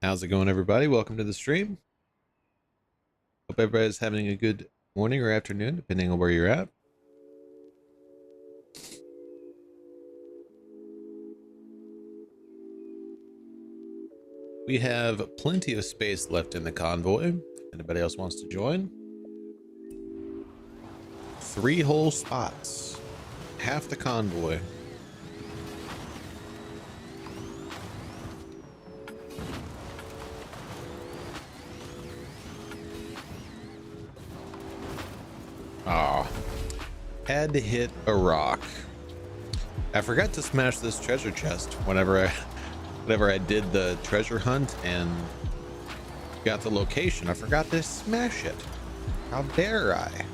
How's it going, everybody? Welcome to the stream. Hope everybody's having a good morning or afternoon, depending on where you're at. We have plenty of space left in the convoy. Anybody else wants to join? 3 whole spots. Half the convoy. Aw. Had to hit a rock. I forgot to smash this treasure chest whenever I did the treasure hunt and got the location. I forgot to smash it. How dare I?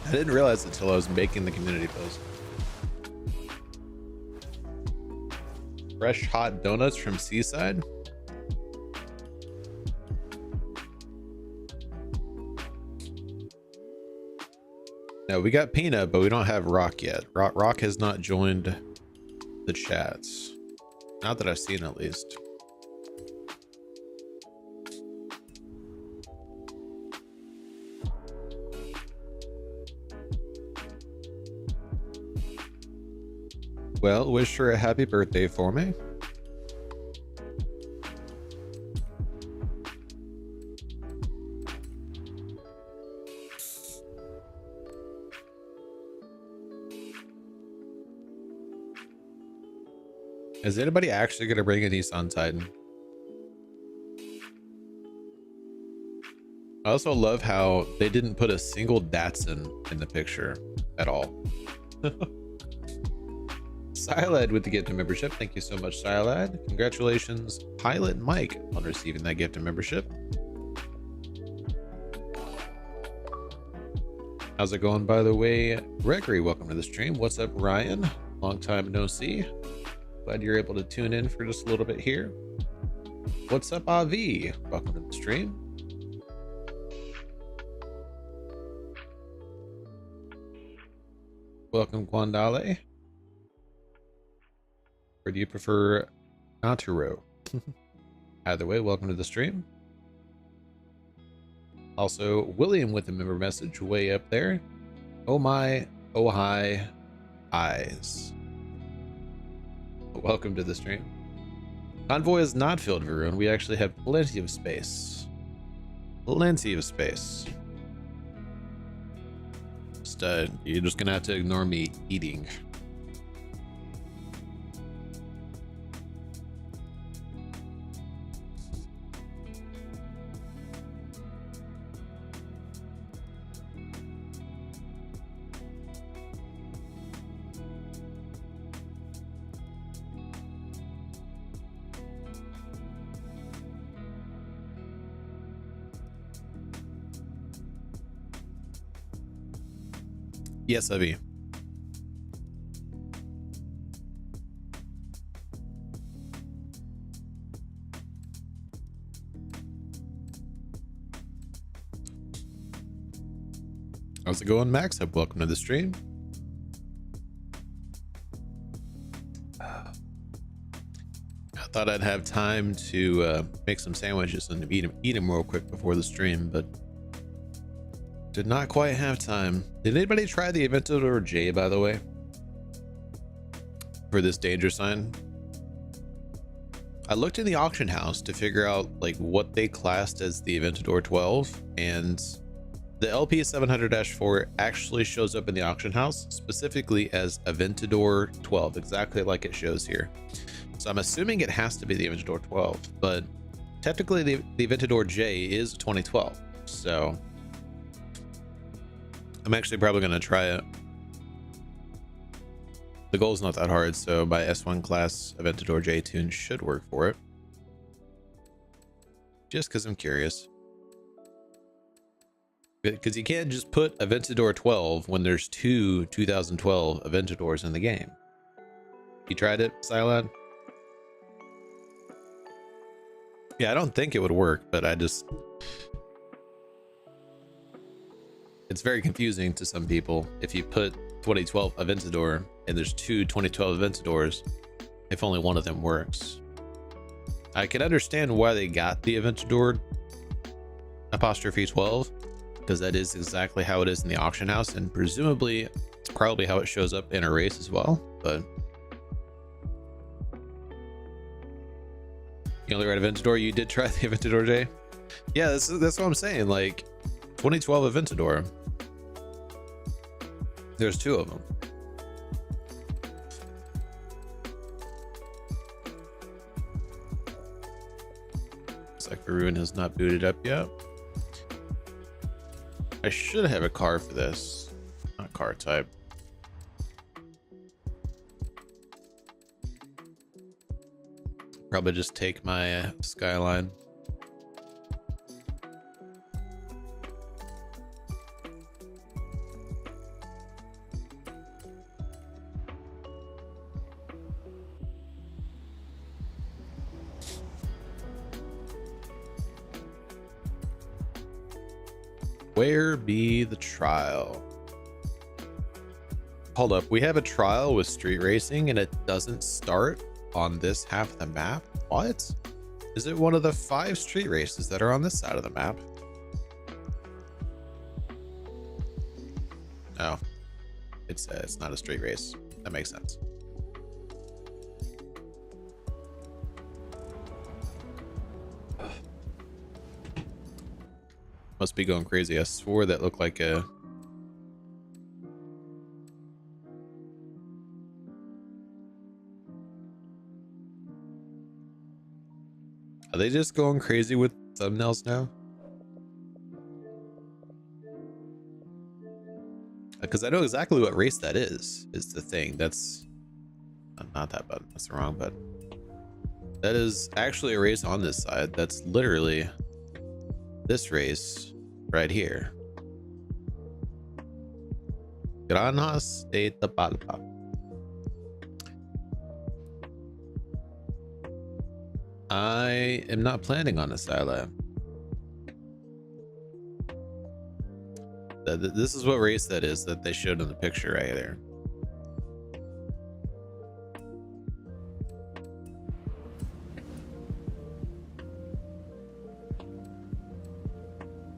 I didn't realize it until I was making the community post. Fresh hot donuts from Seaside. No, we got Peanut, but we don't have Rock yet. Rock has not joined the chats. Not that I've seen, at least. Well, wish her a happy birthday for me. Is anybody actually going to bring a Nissan Titan? I also love how they didn't put a single Datsun in the picture at all. Silad with the gift of membership. Thank you so much, Silad. Congratulations, Pilot Mike, on receiving that gift of membership. How's it going, by the way? Gregory, welcome to the stream. What's up, Ryan? Long time no see. Glad you're able to tune in for just a little bit here. What's up, Avi? Welcome to the stream. Welcome, Guandale. Or do you prefer Naturo? Either way, welcome to the stream. Also, William with the member message way up there. Oh my, oh hi, eyes. Welcome to the stream. Convoy is not filled, Varun. We actually have plenty of space. Plenty of space. You're just gonna have to ignore me eating. Yes, Avi. How's it going, Max? Welcome to the stream. I thought I'd have time to make some sandwiches and eat them real quick before the stream, but did not quite have time. Did anybody try the Aventador J, by the way, for this danger sign? I looked in the auction house to figure out like what they classed as the Aventador 12, and the LP 700-4 actually shows up in the auction house specifically as Aventador 12, exactly like it shows here. So I'm assuming it has to be the Aventador 12, but technically the Aventador J is 2012. So I'm actually probably going to try it. The goal is not that hard, so my S1 class Aventador J tune should work for it. Just because I'm curious. Because you can't just put Aventador 12 when there's 2 2012 Aventadors in the game. You tried it, Silad? Yeah, I don't think it would work, but it's very confusing to some people if you put 2012 Aventador and there's 2 2012 Aventadors if only one of them works. I can understand why they got the Aventador apostrophe 12, because that is exactly how it is in the auction house, and presumably it's probably how it shows up in a race as well. But you only ride Aventador. You did try the Aventador, Jay? Yeah, that's what I'm saying. Like 2012 Aventador. There's two of them. Looks like Varun has not booted up yet. I should have a car for this. Not car type. Probably just take my Skyline. Where be the trial? Hold up, we have a trial with street racing and it doesn't start on this half of the map? What? Is it one of the 5 street races that are on this side of the map? Oh, it's not a street race. That makes sense. Must be going crazy. I swore that looked like a... Are they just going crazy with thumbnails now? Because I know exactly what race that is the thing. That's not that button. That's the wrong button. That is actually a race on this side. That's literally this race right here. Granas de Tapalpa. I am not planning on a Sila. This is what race that is that they showed in the picture right there.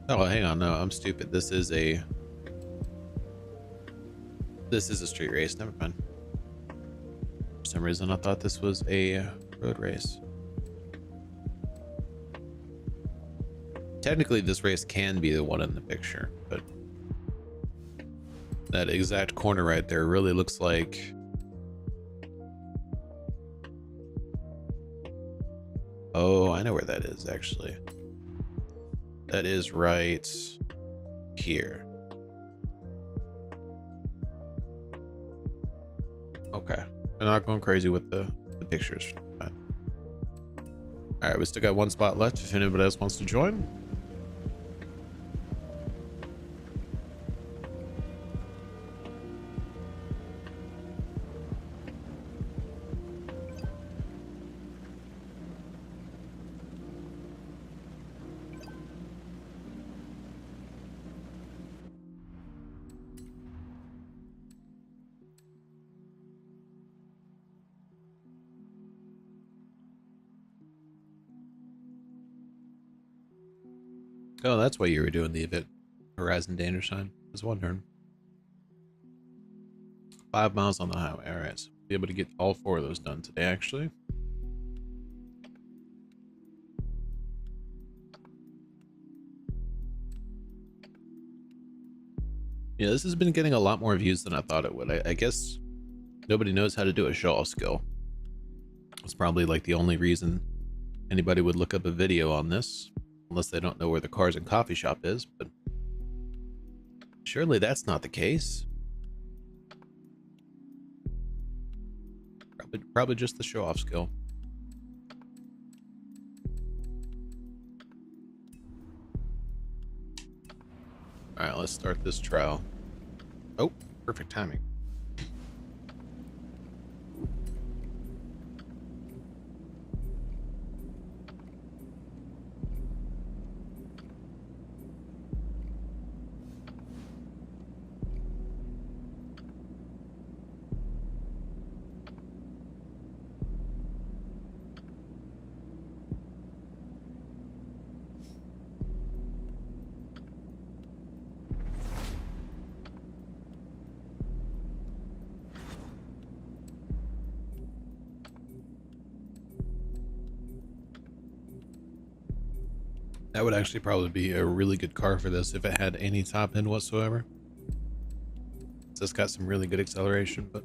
Oh, hang on. No, I'm stupid. This is a street race. Never mind. For some reason, I thought this was a road race. Technically, this race can be the one in the picture, but that exact corner right there really looks like... Oh, I know where that is, actually. That is right here. Okay. I'm not going crazy with the pictures. All right, we still got one spot left if anybody else wants to join. Oh, that's why you were doing the event Horizon Danger Sign. I was wondering. 5 miles on the highway. All right, so we'll be able to get all 4 of those done today, actually. Yeah, this has been getting a lot more views than I thought it would. I guess nobody knows how to do a show-off skill. It's probably like the only reason anybody would look up a video on this. Unless they don't know where the cars and coffee shop is, but surely that's not the case. Probably just the show-off skill. All right, let's start this trial. Oh, perfect timing. That would actually probably be a really good car for this if it had any top end whatsoever. So it's got some really good acceleration, but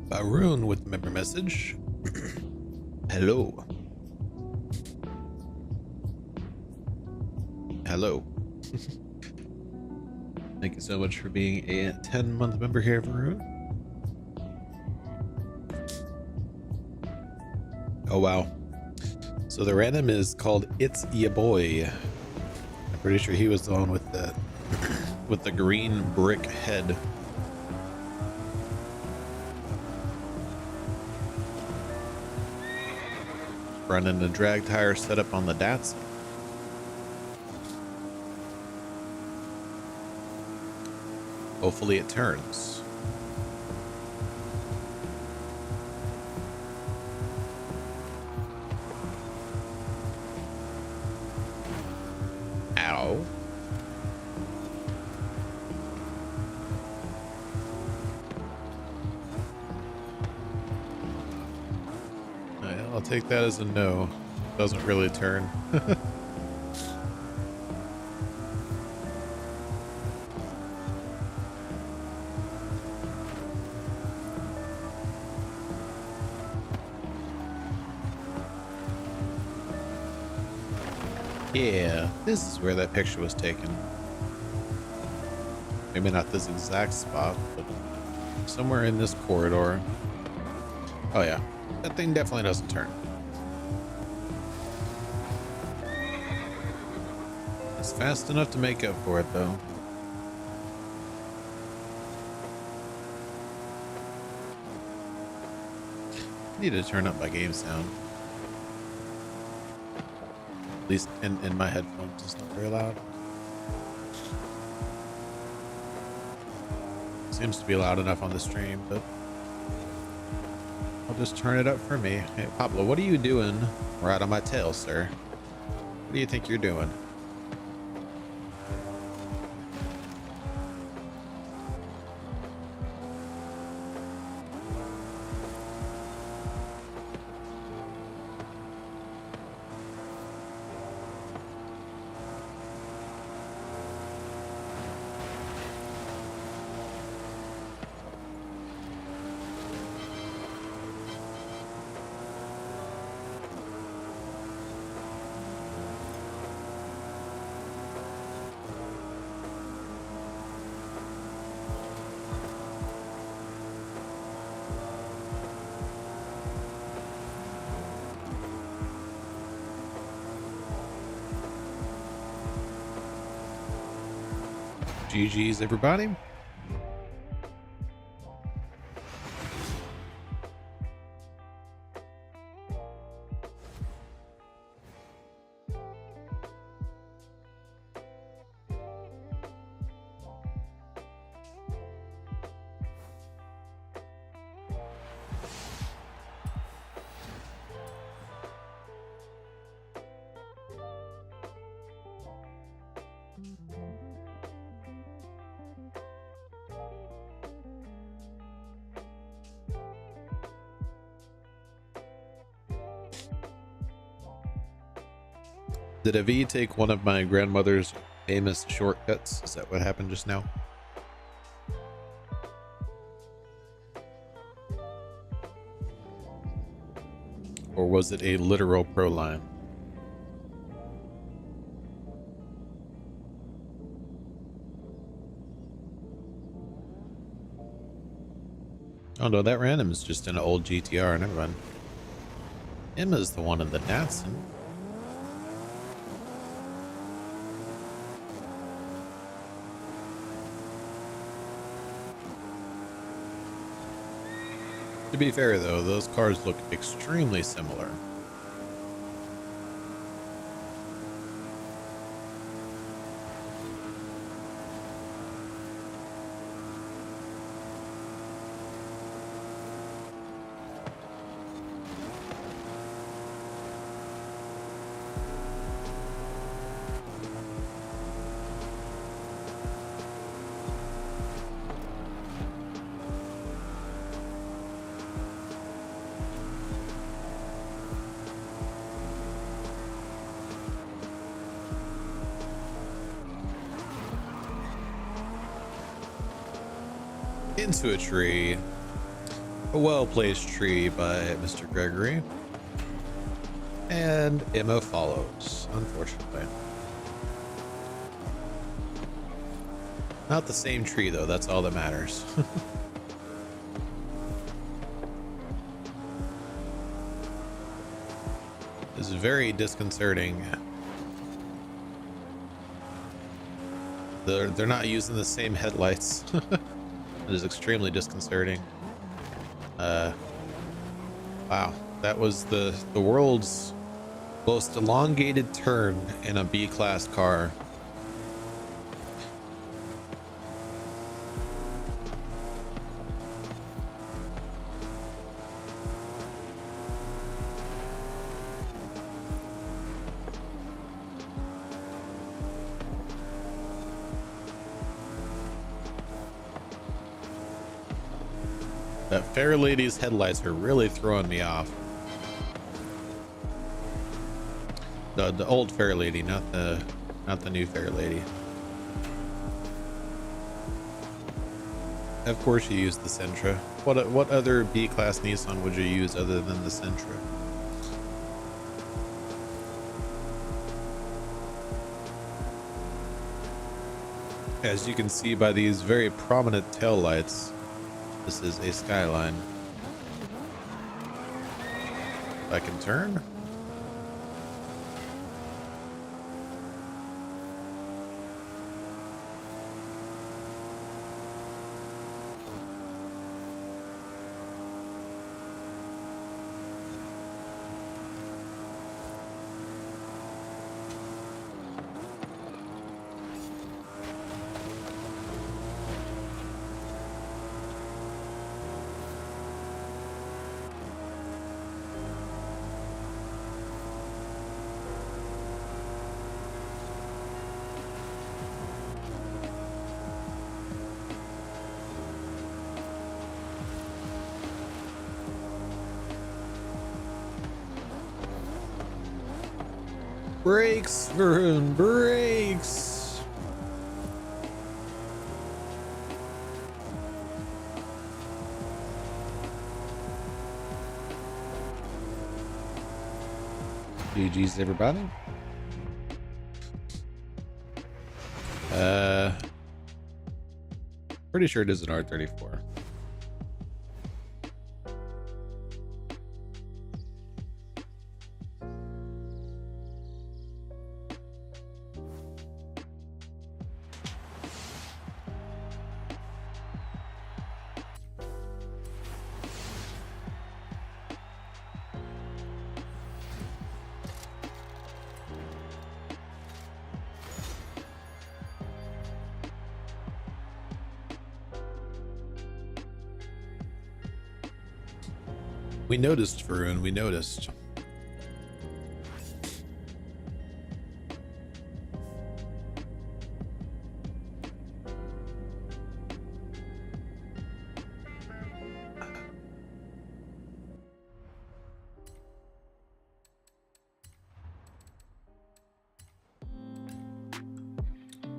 Baroon with the member message. Hello. Hello. Thank you so much for being a 10-month member here, Baroon. Oh wow. So the random is called It's Ya Boy. I'm pretty sure he was the one with the with the green brick head. Running the drag tire setup on the Datsun. Hopefully it turns. Ow. I'll take that as a no. Doesn't really turn. Yeah, this is where that picture was taken. Maybe not this exact spot, but somewhere in this corridor. Oh yeah, that thing definitely doesn't turn. It's fast enough to make up for it though. I need to turn up my game sound. At least in my headphones, it's not very loud. Seems to be loud enough on the stream, but I'll just turn it up for me. Hey, Pablo, what are you doing right on my tail, sir? What do you think you're doing? GG's, everybody. Did a V take one of my grandmother's famous shortcuts? Is that what happened just now? Or was it a literal pro line? Oh no, that random is just an old GTR. Never mind. Emma's the one in the Datsun. To be fair though, those cars look extremely similar. Into a tree. A well-placed tree by Mr. Gregory. And Emma follows, unfortunately. Not the same tree though, that's all that matters. It's very disconcerting. They're not using the same headlights. It is extremely disconcerting. Wow, that was the world's most elongated turn in a B-class car. That fair lady's headlights are really throwing me off. The old fair lady, not the new fair lady. Of course you use the Sentra. What other B-class Nissan would you use other than the Sentra? As you can see by these very prominent tail lights, this is a Skyline. I can turn. Brakes, Varun, brakes. GG's everybody. Pretty sure it is an R34. We noticed, Varun, we noticed.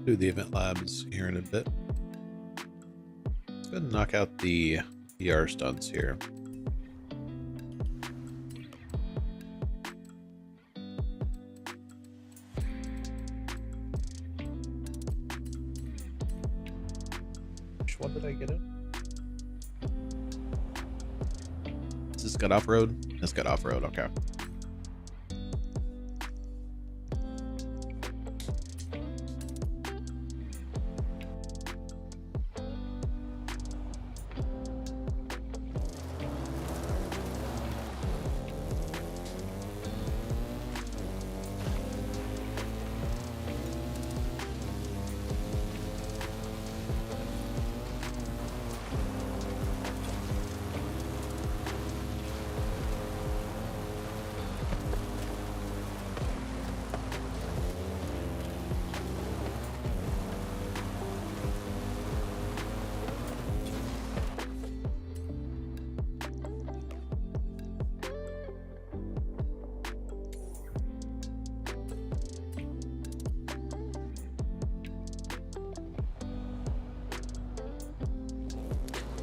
Do the event labs here in a bit. Let's go ahead and knock out the PR stunts here. What did I get it? Is this got off-road? This got off-road, okay.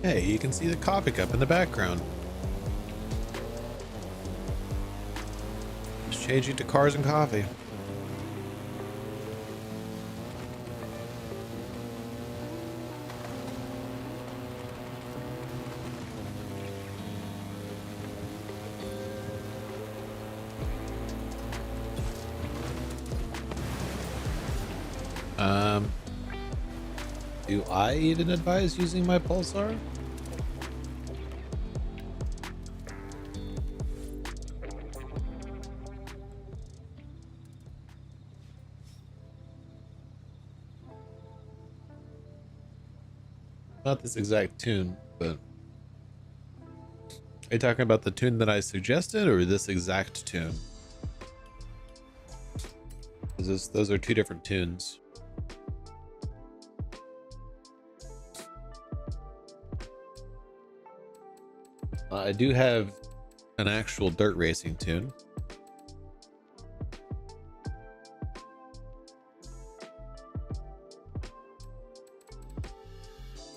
Hey, you can see the coffee cup in the background. Just changing to cars and coffee. Do I even advise using my pulsar? Not this exact tune, but are you talking about the tune that I suggested or this exact tune? Because those are two different tunes. I do have an actual dirt racing tune.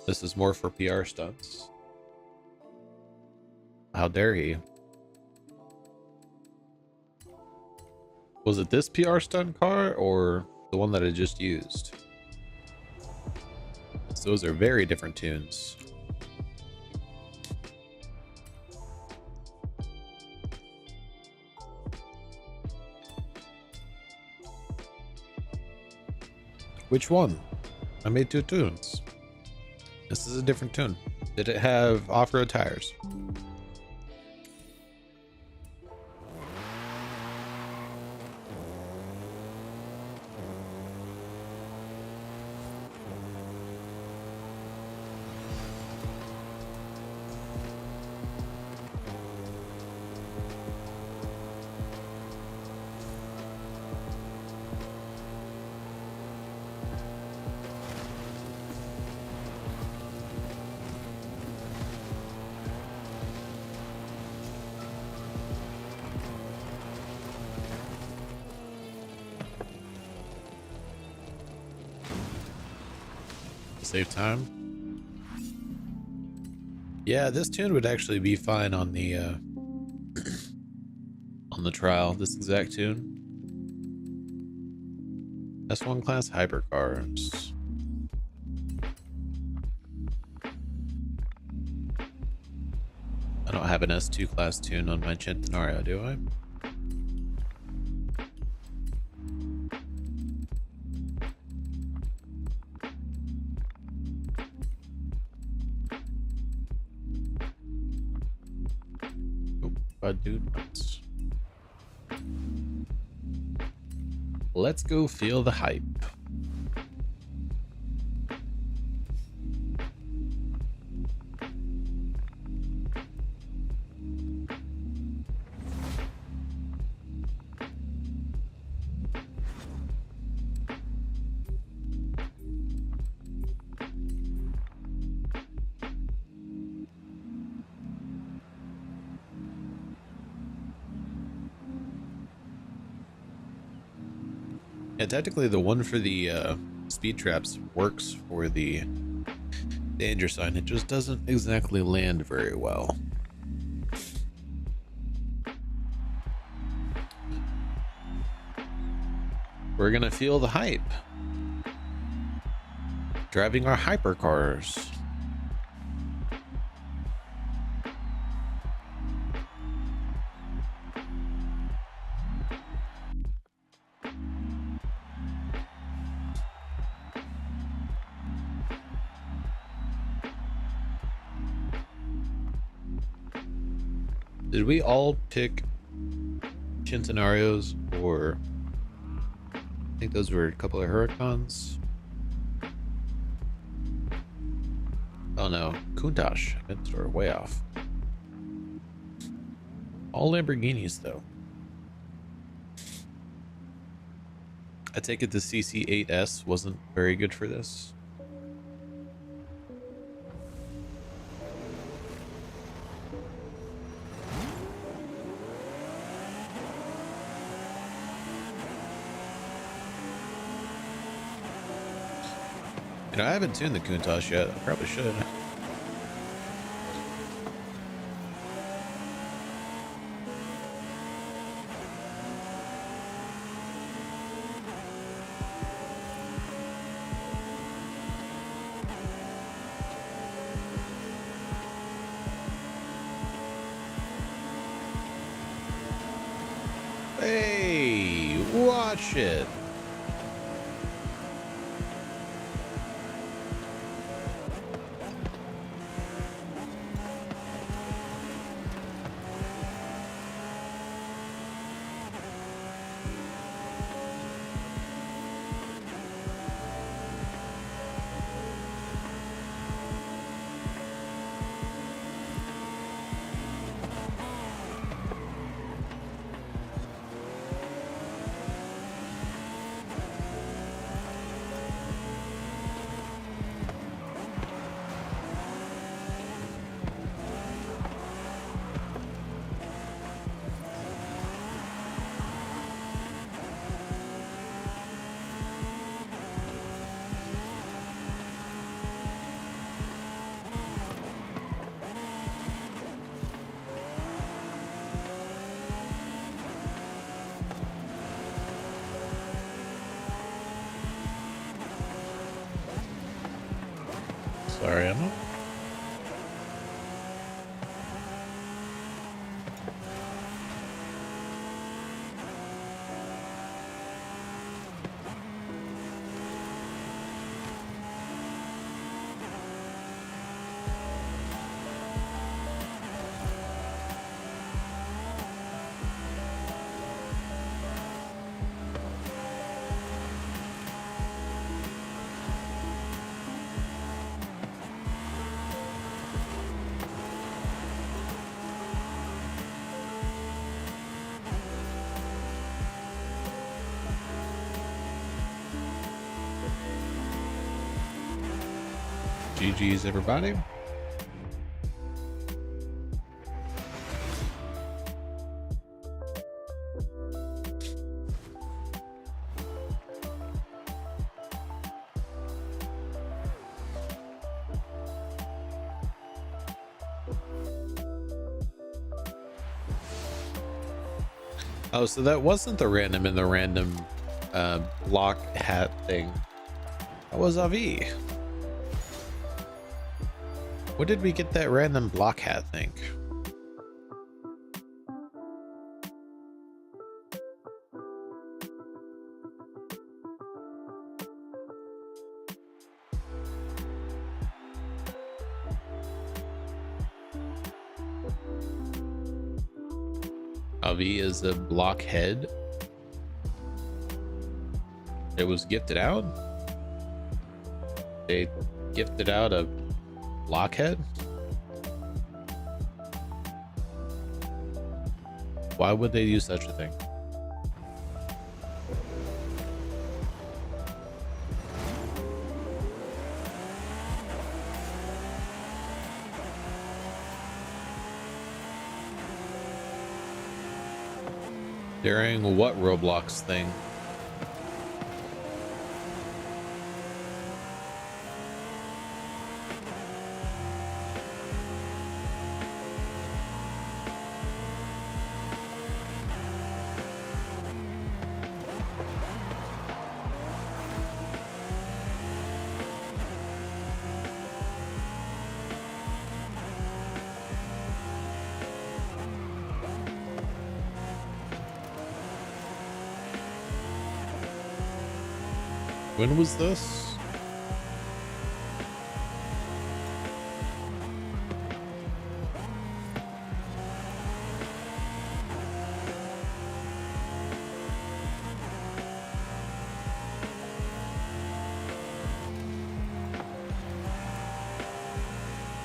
This is more for PR stunts. How dare he? Was it this PR stunt car or the one that I just used? So those are very different tunes. Which one? I made two tunes. This is a different tune. Did it have off-road tires? Save time. Yeah, this tune would actually be fine on the on the trial. This exact tune. S1 class hypercars. I don't have an S2 class tune on my Centenario, do I? Dude, let's go feel the hype. Yeah, technically the one for the speed traps works for the danger sign. It just doesn't exactly land very well. We're gonna feel the hype. Driving our hypercars. Did we all pick Centenarios, or I think those were a couple of Huracans? Oh no, Countach. Or way off. All Lamborghinis though. I take it the CC8S wasn't very good for this. You know, I haven't tuned the Countach yet. I probably should. Hey, watch it. Sorry, Emma. GG's, everybody. Oh, so that wasn't the random in the random block hat thing. That was Avi. Where did we get that random block hat thing? Avi is a blockhead. It was gifted out. They gifted out a blockhead. Why would they do such a thing? During what Roblox thing? When was this?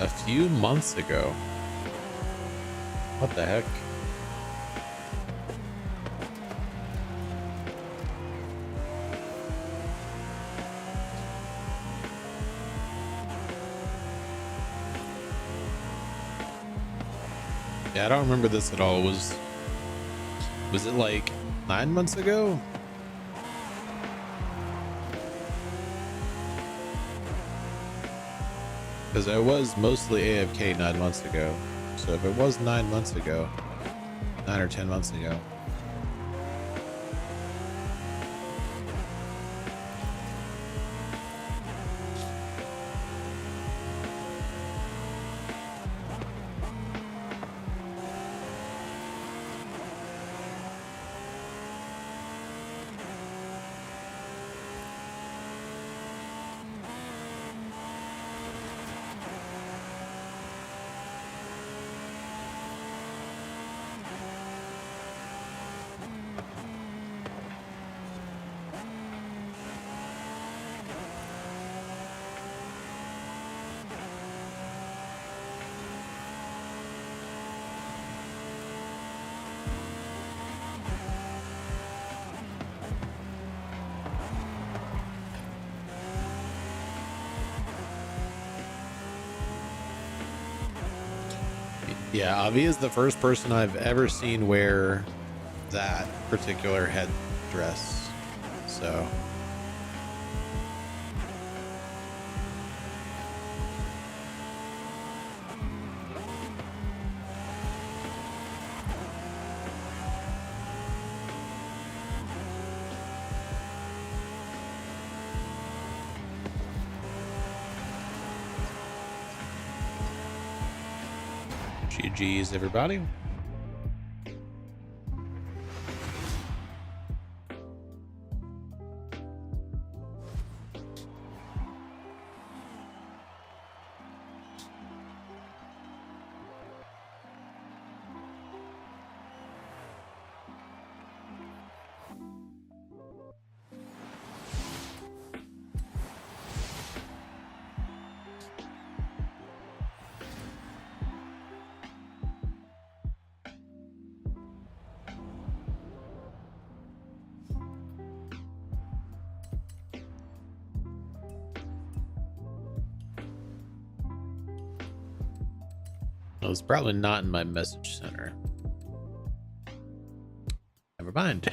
A few months ago. What the heck? Yeah, I don't remember this at all. Was it like 9 months ago? Because I was mostly AFK 9 months ago. So if it was 9 months ago, 9 or 10 months ago. Yeah, Avi is the first person I've ever seen wear that particular headdress. So GG's, everybody. Well, it's probably not in my message center. Never mind.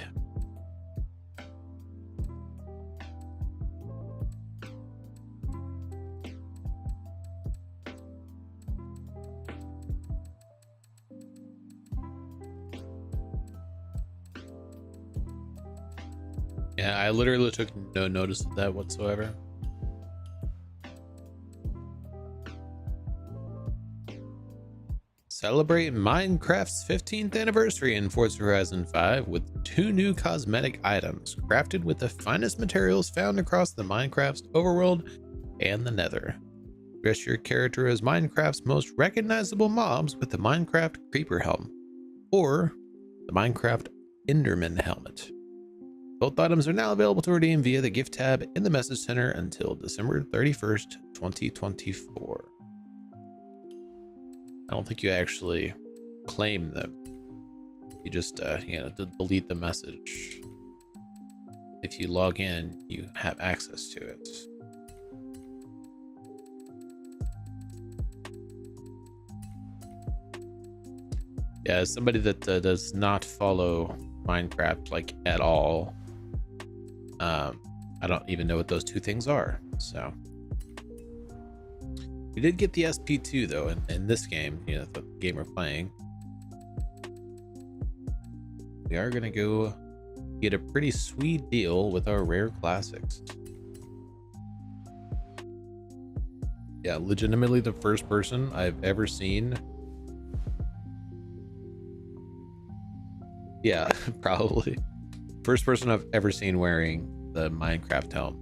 Yeah, I literally took no notice of that whatsoever. Celebrate Minecraft's 15th anniversary in Forza Horizon 5 with 2 new cosmetic items crafted with the finest materials found across the Minecraft's overworld and the Nether. Dress your character as Minecraft's most recognizable mobs with the Minecraft Creeper Helm or the Minecraft Enderman Helmet. Both items are now available to redeem via the gift tab in the message center until December 31st, 2024. I don't think you actually claim them. You just, delete the message. If you log in, you have access to it. Yeah, as somebody that does not follow Minecraft like at all, I don't even know what those two things are. So we did get the SP2 though in this game, the game we're playing. We are gonna go get a pretty sweet deal with our rare classics. Yeah, legitimately the first person I've ever seen. Yeah, probably. First person I've ever seen wearing the Minecraft helm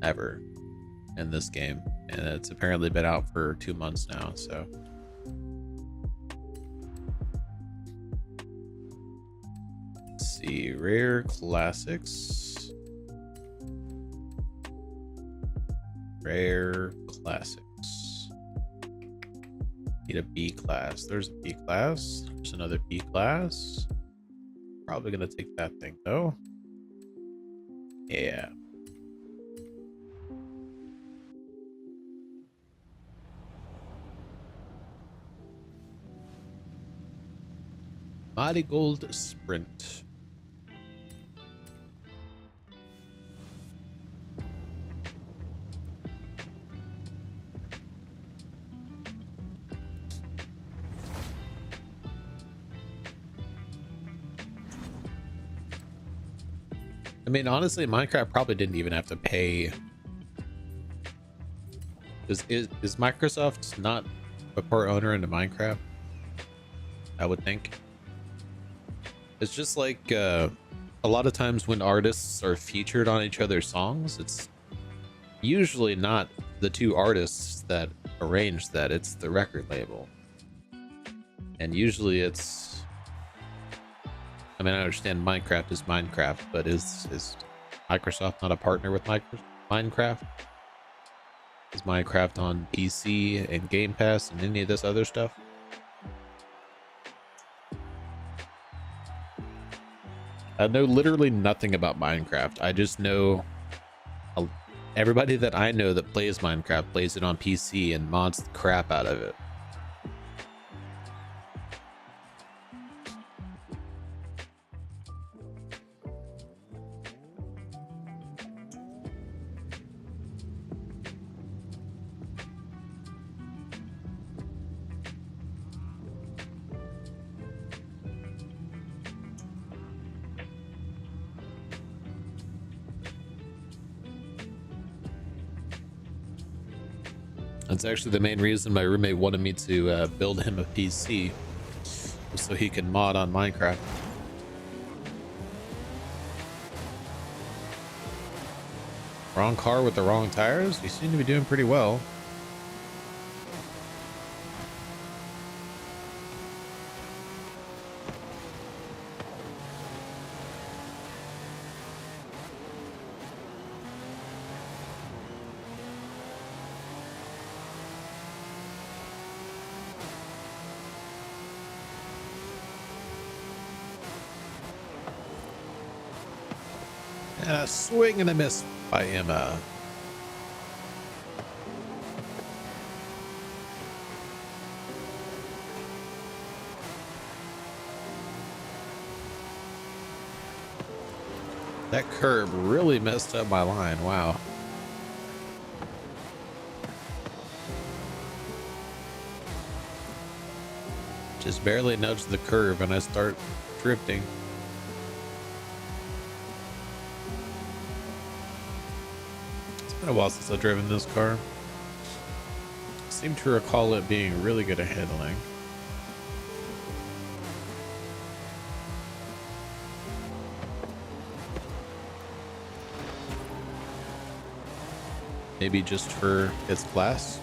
ever in this game. And it's apparently been out for 2 months now, so. Let's see, rare classics. Rare classics. Need a B class. There's a B class. There's another B class. Probably gonna take that thing though. Yeah. Mighty Gold Sprint. I mean, honestly, Minecraft probably didn't even have to pay. Is Microsoft not a part owner into Minecraft? I would think. It's just like a lot of times when artists are featured on each other's songs, it's usually not the two artists that arranged that, it's the record label. And usually it's, I mean, I understand Minecraft is Minecraft, but is Microsoft not a partner with Minecraft? Is Minecraft on PC and Game Pass and any of this other stuff? I know literally nothing about Minecraft. I just know everybody that I know that plays Minecraft plays it on PC and mods the crap out of it. That's actually the main reason my roommate wanted me to build him a PC, so he can mod on Minecraft. Wrong car with the wrong tires? You seem to be doing pretty well. And a swing and a miss by Emma. That curb really messed up my line. Wow. Just barely nudged the curve and I start drifting. It's been a while since I've driven this car. I seem to recall it being really good at handling. Maybe just for its class.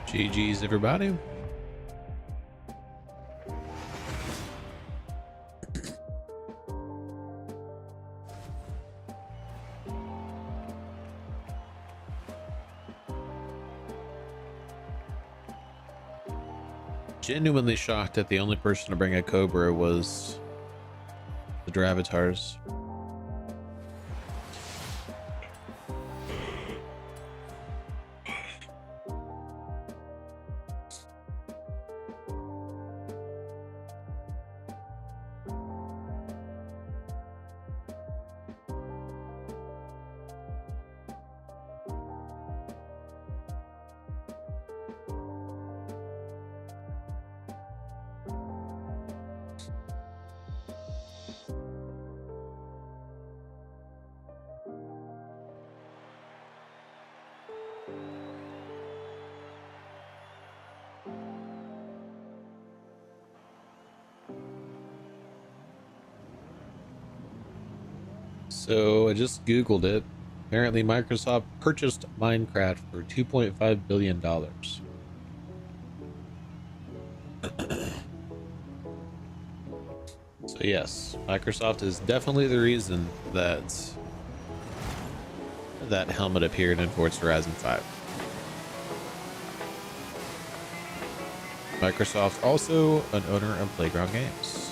GG's, everybody. Genuinely shocked that the only person to bring a Cobra was the Dravatars. So I just Googled it. Apparently Microsoft purchased Minecraft for $2.5 billion. So yes, Microsoft is definitely the reason that that helmet appeared in Forza Horizon 5. Microsoft also an owner of Playground Games.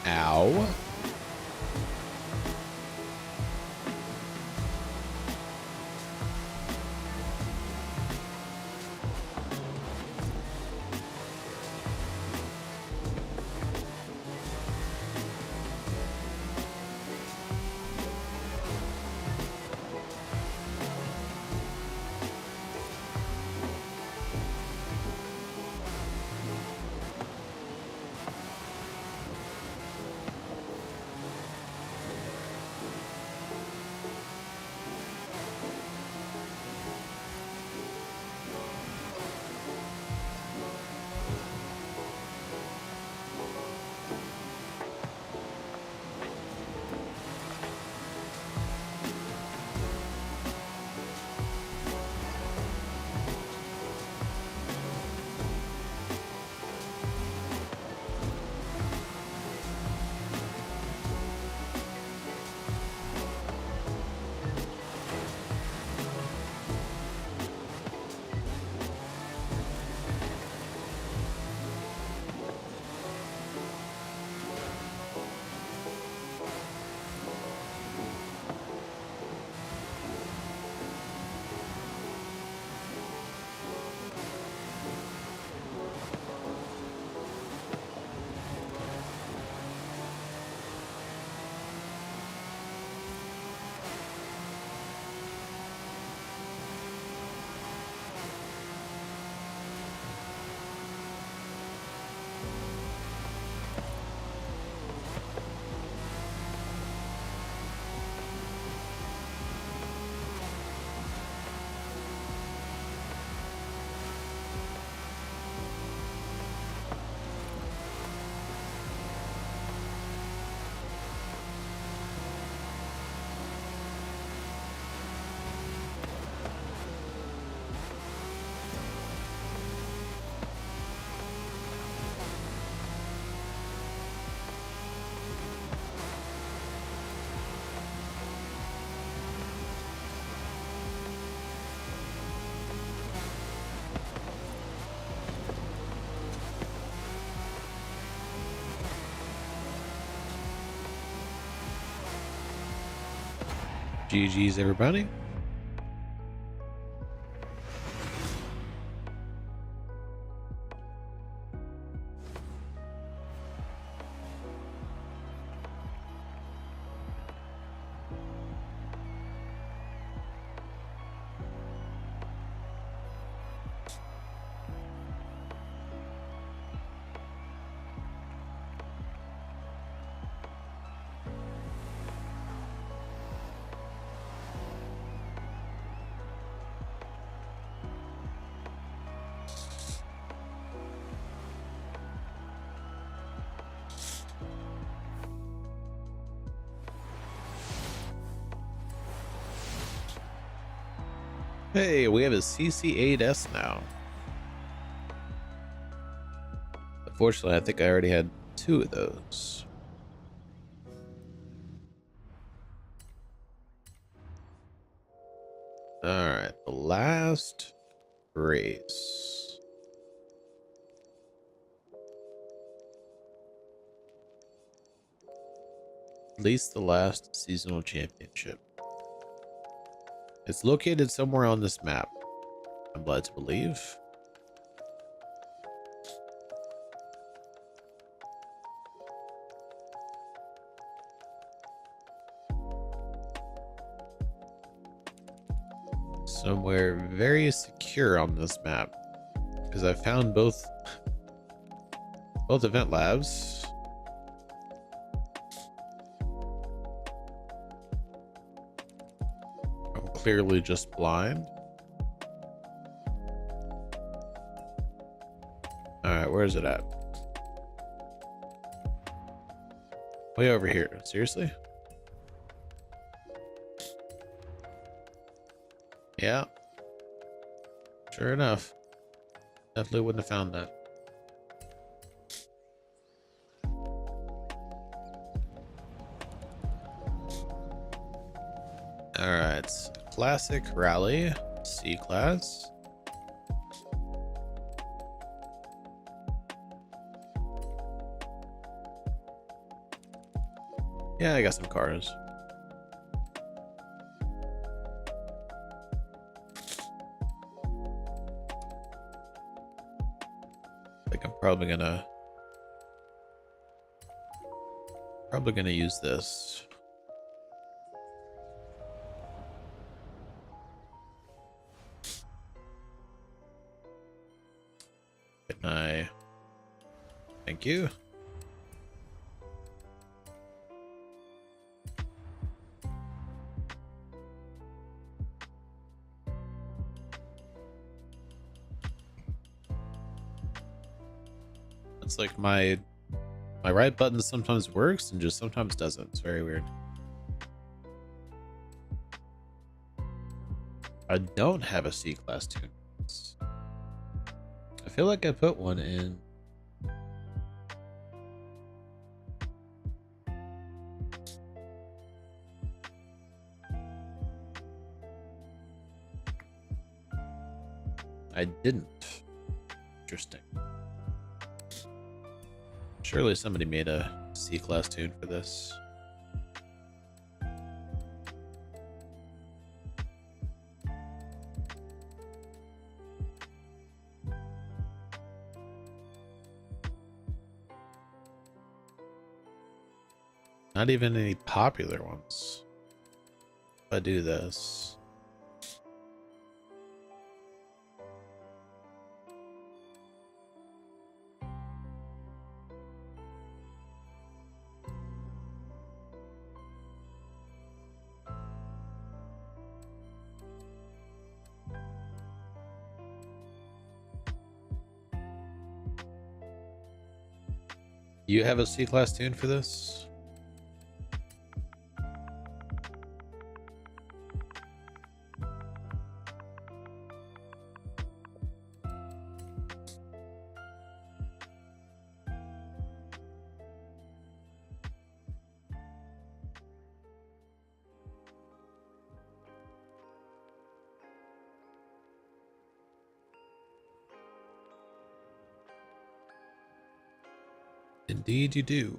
Ow. GG's, everybody. Hey, we have a CC8S now. Unfortunately, I think I already had 2 of those. Alright, the last race. At least the last seasonal championship. It's located somewhere on this map, I'm led to believe. Somewhere very secure on this map, because I found both event labs. I'm clearly just blind. All right, where is it at? Way over here. Seriously? Yeah. Sure enough. Definitely wouldn't have found that. Alright. Classic Rally. C-Class. Yeah, I got some cars. I think I'm probably gonna use this. Can I? Thank you. It's like my right button sometimes works and just sometimes doesn't. It's very weird. I don't have a C-Class tune. I feel like I put one in. I didn't. Interesting. Surely somebody made a C-Class tune for this. Not even any popular ones. If I do this. You have a C-Class tune for this? Indeed you do.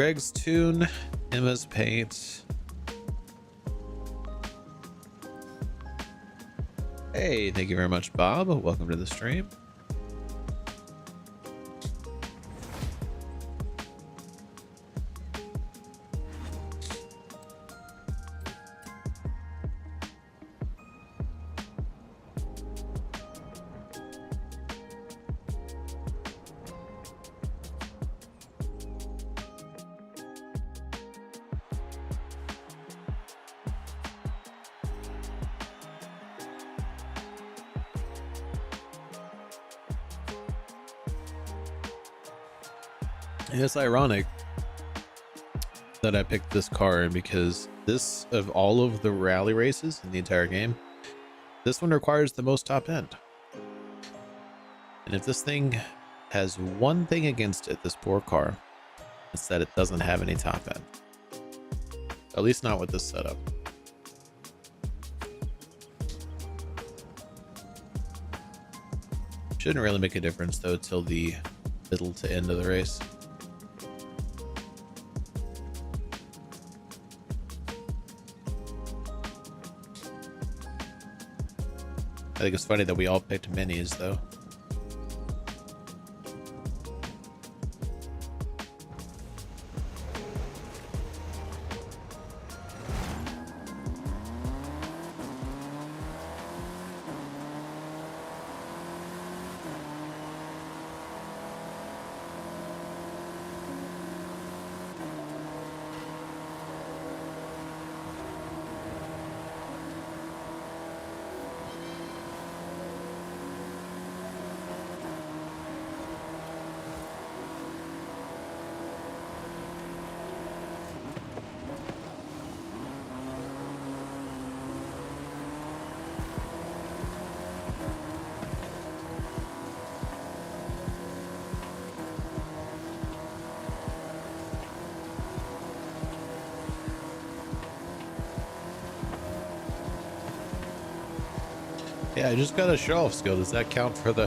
Greg's Tune, Emma's Paint. Hey, thank you very much, Bob. Welcome to the stream. It's ironic that I picked this car because this, of all of the rally races in the entire game, this one requires the most top end. And if this thing has one thing against it, this poor car, it's that it doesn't have any top end. At least not with this setup. Shouldn't really make a difference though till the middle to end of the race. I think it's funny that we all picked minis though. Yeah, I just got a Showoff skill. Does that count for the...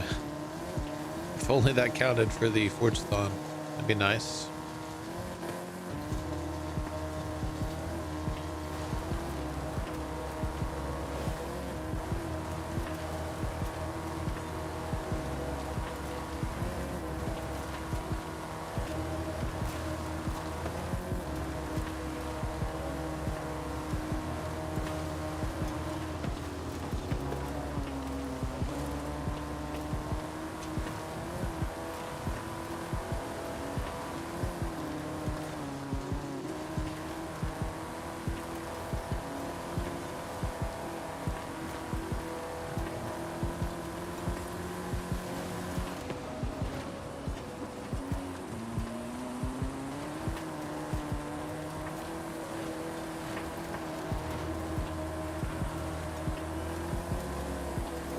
If only that counted for the Forza-thon. That'd be nice.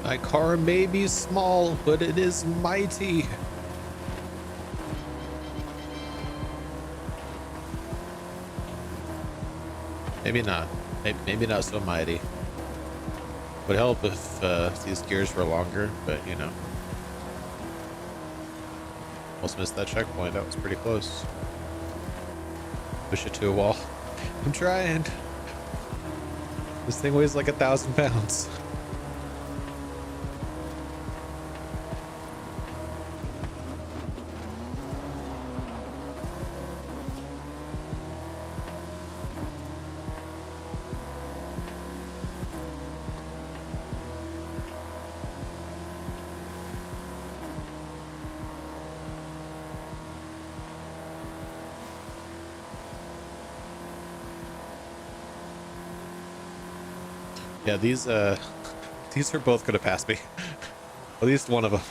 My car may be small, but it is mighty. Maybe not. Maybe not so mighty. Would help if these gears were longer, but you know. Almost missed that checkpoint. That was pretty close. Push it to a wall. I'm trying. This thing weighs like 1,000 pounds. Yeah, these are both gonna pass me. At least one of them.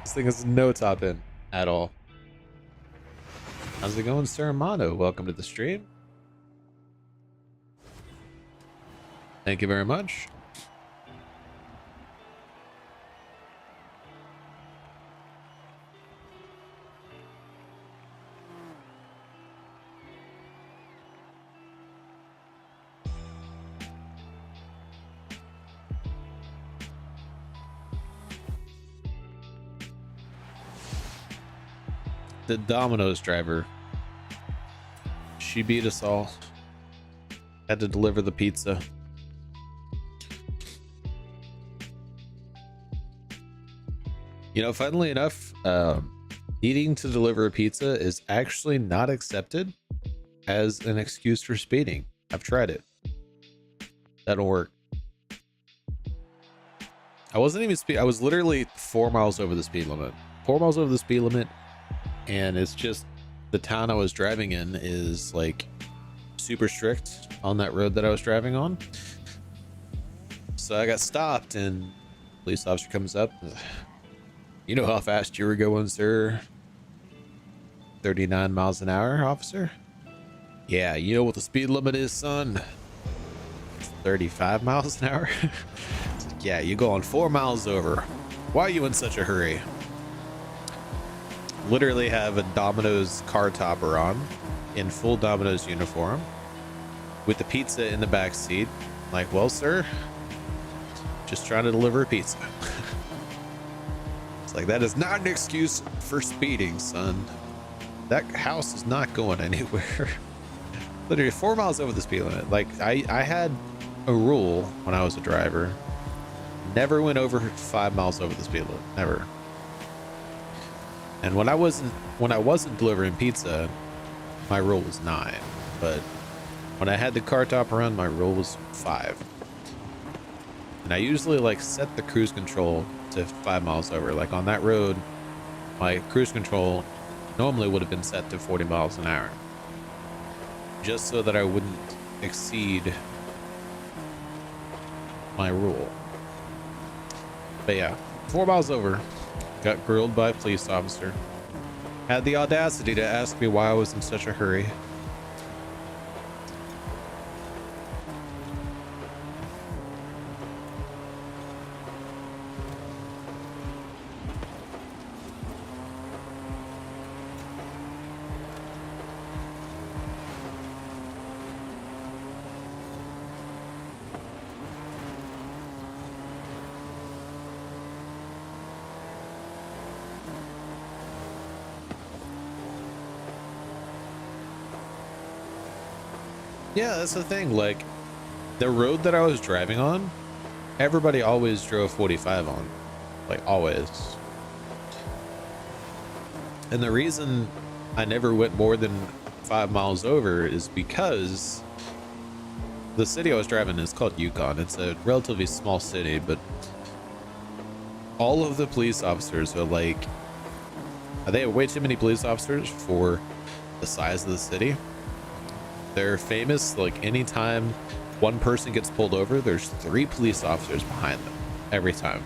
This thing has no top end at all. How's it going, Sir Amano? Welcome to the stream. Thank you very much. The Domino's driver She beat us all. Had to deliver the pizza. You know, funnily enough, needing to deliver a pizza is actually not accepted as an excuse for speeding. I've tried it. That'll work. I wasn't even I was literally 4 miles over the speed limit. 4 miles over the speed limit, and it's just the town I was driving in is like super strict on that road that I was driving on. So I got stopped, and police officer comes up. You know how fast you were going, sir? 39 miles an hour, officer? Yeah, you know what the speed limit is, son? 35 miles an hour? Yeah, you're going 4 miles over. Why are you in such a hurry? Literally have a Domino's car topper on, in full Domino's uniform, with the pizza in the back seat. Like, well, sir, just trying to deliver a pizza. It's like, that is not an excuse for speeding, son. That house is not going anywhere. Literally 4 miles over the speed limit. Like, I had a rule when I was a driver. Never went over 5 miles over the speed limit. Never. And when I wasn't delivering pizza, my rule was 9. But when I had the car top run, my rule was 5. And I usually like set the cruise control to 5 miles over. Like on that road, my cruise control normally would have been set to 40 miles an hour, just so that I wouldn't exceed my rule. But yeah, 4 miles over, got grilled by a police officer. Had the audacity to ask me why I was in such a hurry. Yeah, that's the thing. Like, the road that I was driving on, everybody always drove 45 on. Like, always. And the reason I never went more than 5 miles over is because the city I was driving is called Yukon. It's a relatively small city, but all of the police officers are like, they have way too many police officers for the size of the city. They're famous, like anytime one person gets pulled over, there's 3 police officers behind them every time.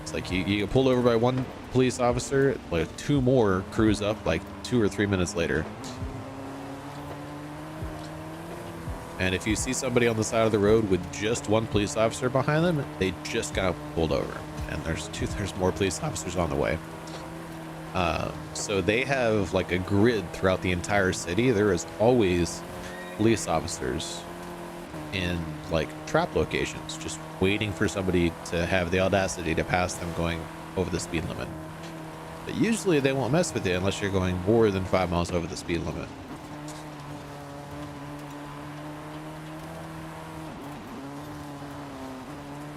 It's like you get pulled over by one police officer, like 2 more cruise up like 2 or 3 minutes later. And if you see somebody on the side of the road with just 1 police officer behind them, they just got pulled over. And there's more police officers on the way. So they have like a grid throughout the entire city. There is always police officers in like trap locations, just waiting for somebody to have the audacity to pass them going over the speed limit. But usually they won't mess with you unless you're going more than 5 miles over the speed limit.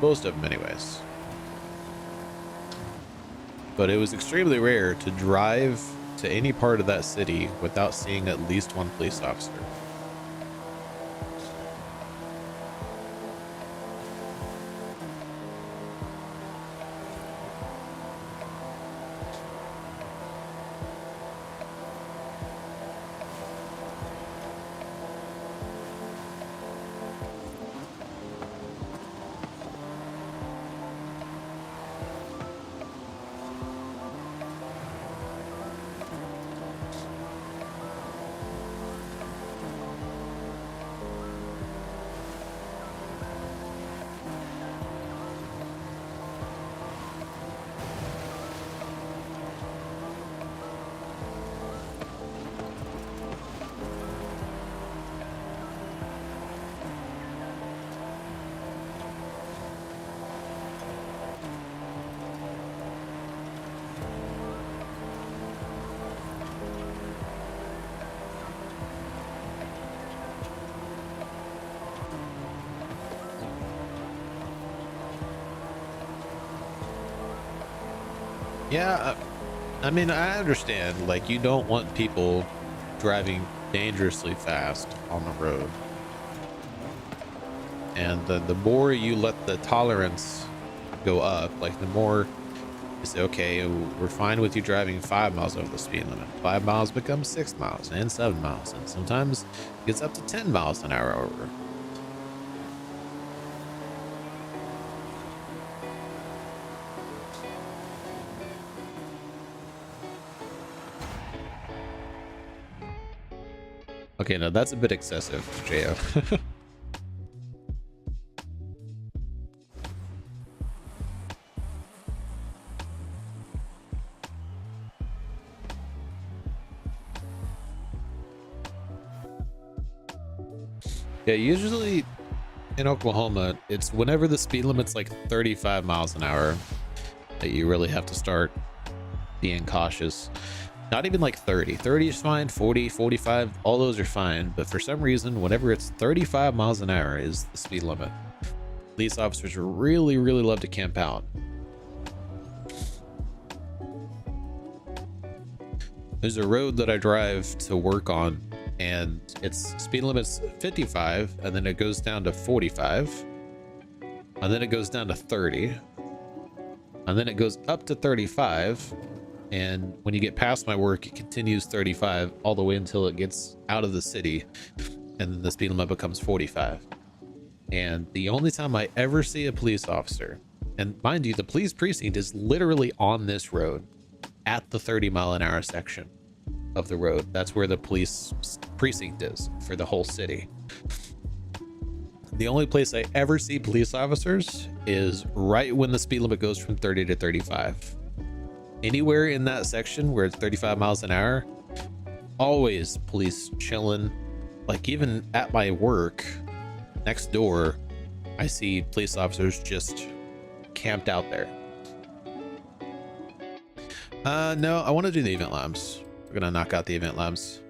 Most of them anyways. But it was extremely rare to drive to any part of that city without seeing at least 1 police officer. Yeah, I mean, I understand, like, you don't want people driving dangerously fast on the road. And the more you let the tolerance go up, like the more you say, okay, we're fine with you driving 5 miles over the speed limit. 5 miles becomes 6 miles and 7 miles, and sometimes it gets up to 10 miles an hour over. Okay, now that's a bit excessive, Jo. Yeah, usually in Oklahoma, it's whenever the speed limit's like 35 miles an hour that you really have to start being cautious. Not even like 30. 30 is fine, 40, 45, all those are fine. But for some reason, whenever it's 35 miles an hour is the speed limit, police officers really, really love to camp out. There's a road that I drive to work on, and its speed limit's 55, and then it goes down to 45, and then it goes down to 30, and then it goes up to 35, and when you get past my work, it continues 35 all the way until it gets out of the city, and then the speed limit becomes 45. And the only time I ever see a police officer, and mind you, the police precinct is literally on this road at the 30-mile-an-hour section of the road. That's where the police precinct is for the whole city. The only place I ever see police officers is right when the speed limit goes from 30 to 35. Anywhere in that section where it's 35 miles an hour, always police chilling. Like even at my work next door, I see police officers just camped out there. No, I want to do the event labs. We're gonna knock out the event labs.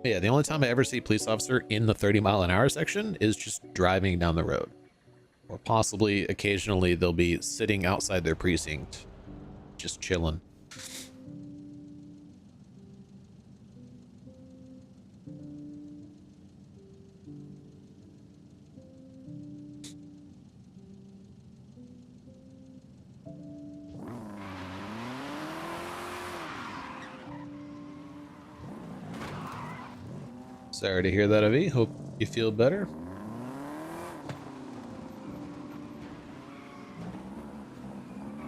Yeah, the only time I ever see a police officer in the 30-mile-an-hour section is just driving down the road. Or possibly, occasionally, they'll be sitting outside their precinct, just chilling. Sorry to hear that, Avi. Hope you feel better.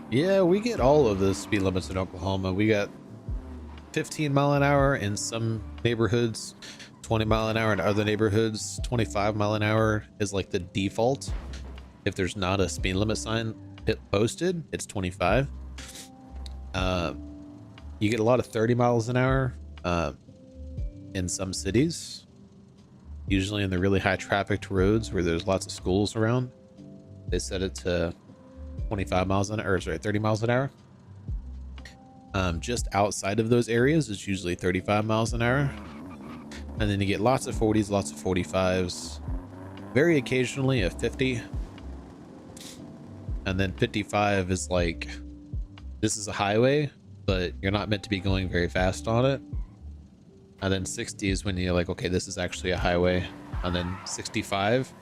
Yeah, we get all of the speed limits in Oklahoma. We got 15 mile an hour in some neighborhoods, 20 mile an hour in other neighborhoods. 25 mile an hour is like the default. If there's not a speed limit sign posted, it's 25. You get a lot of 30 miles an hour in some cities, usually in the really high trafficked roads where there's lots of schools around. They set it to 25 miles an hour, or sorry, 30 miles an hour. Just outside of those areas, it's usually 35 miles an hour. And then you get lots of 40s, lots of 45s, very occasionally a 50. And then 55 is like, this is a highway, but you're not meant to be going very fast on it. And then 60 is when you're like, okay, this is actually a highway. And then 65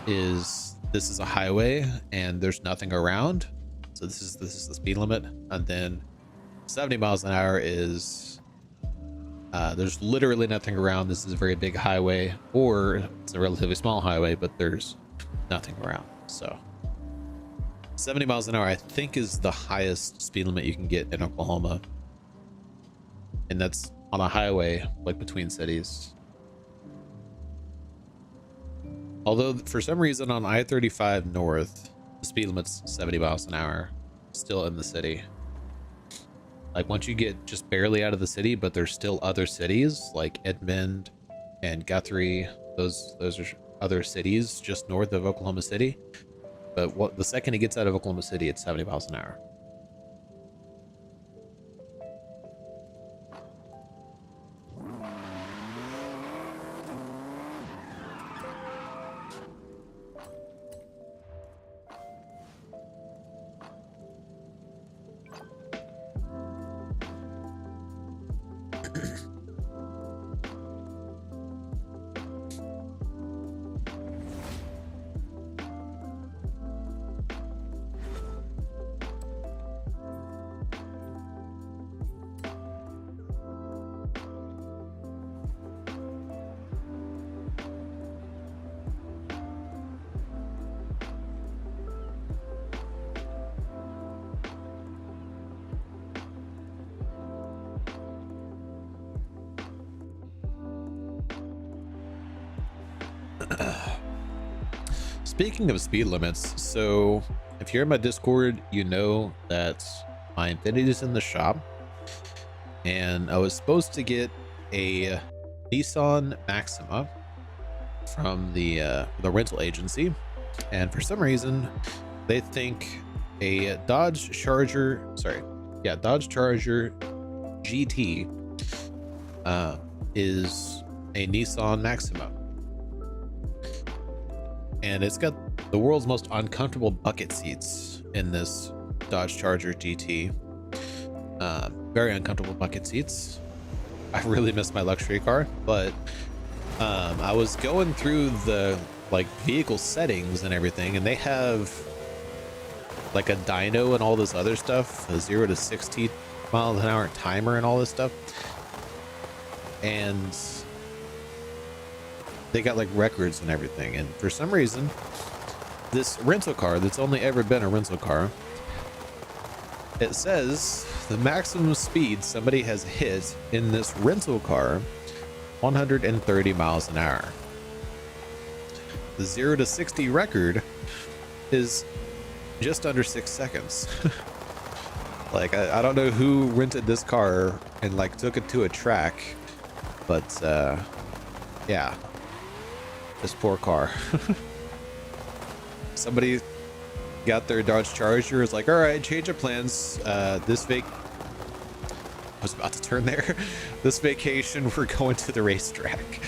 is, this is a highway and there's nothing around. So this is the speed limit. And then 70 miles an hour is, there's literally nothing around. This is a very big highway, or it's a relatively small highway, but there's nothing around. So 70 miles an hour, I think, is the highest speed limit you can get in Oklahoma. And that's on a highway, like between cities. Although for some reason on I-35 North, the speed limit's 70 miles an hour still in the city. Like once you get just barely out of the city, but there's still other cities like Edmond and Guthrie. Those are other cities just north of Oklahoma City. But the second it gets out of Oklahoma City, it's 70 miles an hour. Speaking of speed limits, so if you're in my Discord, you know that my Infiniti is in the shop, and I was supposed to get a Nissan Maxima from the rental agency, and for some reason they think a Dodge Charger GT is a Nissan Maxima. And it's got the world's most uncomfortable bucket seats in this Dodge Charger GT. Very uncomfortable bucket seats. I really miss my luxury car, but I was going through the vehicle settings and everything, and they have like a dyno and all this other stuff, a 0 to 60 miles an hour timer and all this stuff. And they got like records and everything, and for some reason this rental car that's only ever been a rental car, it says the maximum speed somebody has hit in this rental car 130 miles an hour. The 0 to 60 record is just under 6 seconds. Like I don't know who rented this car and like took it to a track, but yeah, this poor car. Somebody got their Dodge Charger, is like, all right, change of plans. I was about to turn there. This vacation, we're going to the racetrack.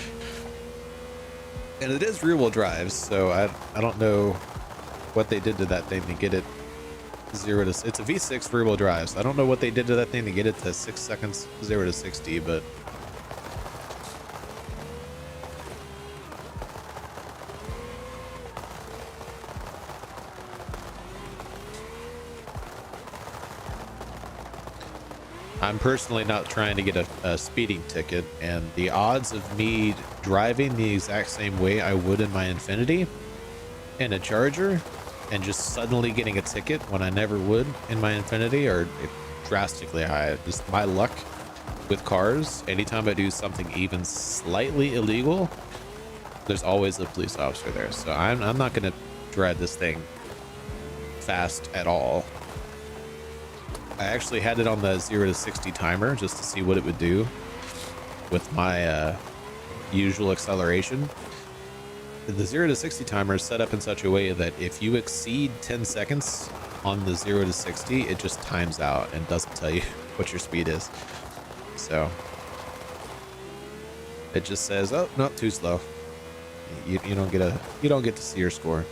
And it is rear-wheel drive, so I don't know what they did to that thing to get it 0 to... It's a V6 rear-wheel drive, so I don't know what they did to that thing to get it to 6 seconds 0 to 60, but... I'm personally not trying to get a speeding ticket, and the odds of me driving the exact same way I would in my Infiniti in a Charger and just suddenly getting a ticket when I never would in my Infiniti are drastically high. Just my luck with cars, anytime I do something even slightly illegal, there's always a police officer there. So I'm not going to drive this thing fast at all. I actually had it on the 0 to 60 timer just to see what it would do with my usual acceleration. The 0 to 60 timer is set up in such a way that if you exceed 10 seconds on the 0 to 60, it just times out and doesn't tell you what your speed is. So it just says, oh, no, too slow. You don't get to see your score.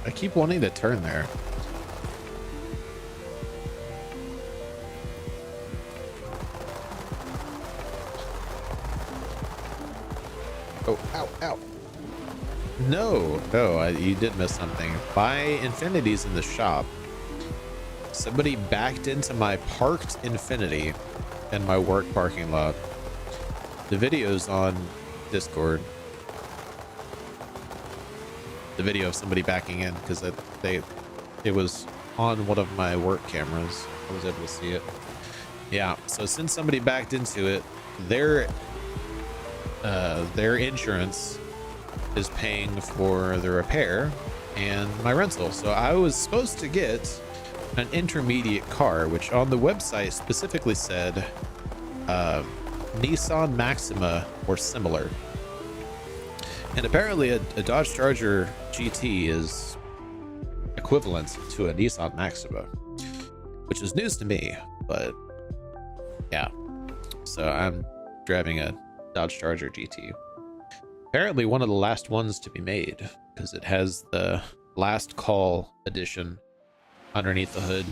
I keep wanting to turn there. Oh, ow, ow. No, you did miss something. My Infinity's in the shop. Somebody backed into my parked Infiniti in my work parking lot. The video's on Discord. The video of somebody backing in, because it was on one of my work cameras. I was able to see it. Yeah, so since somebody backed into it, their insurance is paying for the repair and my rental. So I was supposed to get an intermediate car, which on the website specifically said Nissan Maxima or similar. And apparently a Dodge Charger GT is equivalent to a Nissan Maxima, which is news to me, but yeah. So I'm driving a Dodge Charger GT. Apparently one of the last ones to be made, because it has the last call edition underneath the hood.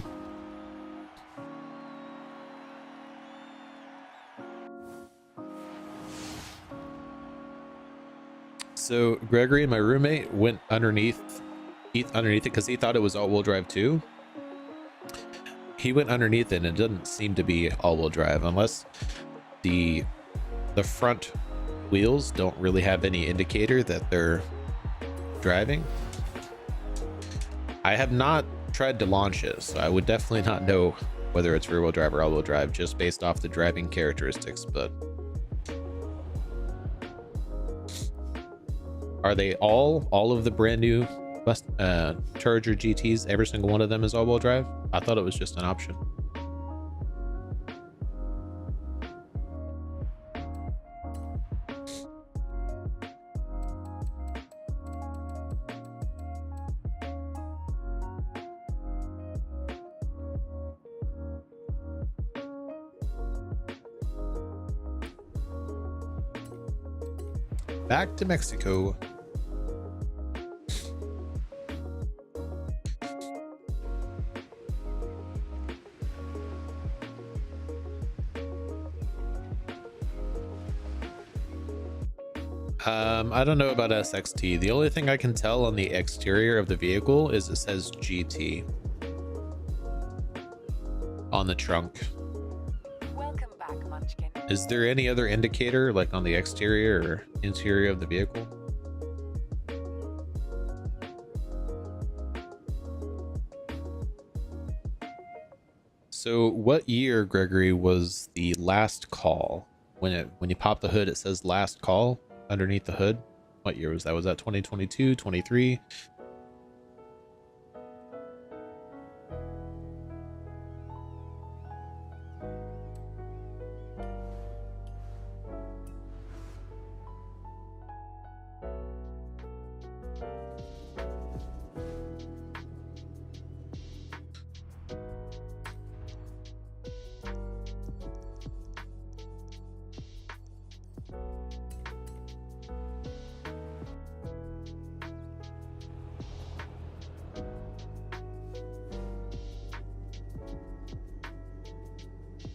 So Gregory, my roommate, went underneath it because he thought it was all-wheel drive too. He went underneath it and it doesn't seem to be all-wheel drive unless the front wheels don't really have any indicator that they're driving. I have not tried to launch it, so I would definitely not know whether it's rear-wheel drive or all-wheel drive just based off the driving characteristics. But are they all of the brand new Charger GTs, every single one of them is all-wheel drive? I thought it was just an option. Back to Mexico. I don't know about SXT. The only thing I can tell on the exterior of the vehicle is it says GT on the trunk. Welcome back, Munchkin. Is there any other indicator like on the exterior or interior of the vehicle? So what year, Gregory, was the last call? When you pop the hood, it says last call underneath the hood. What year was that? Was that 2022, 23?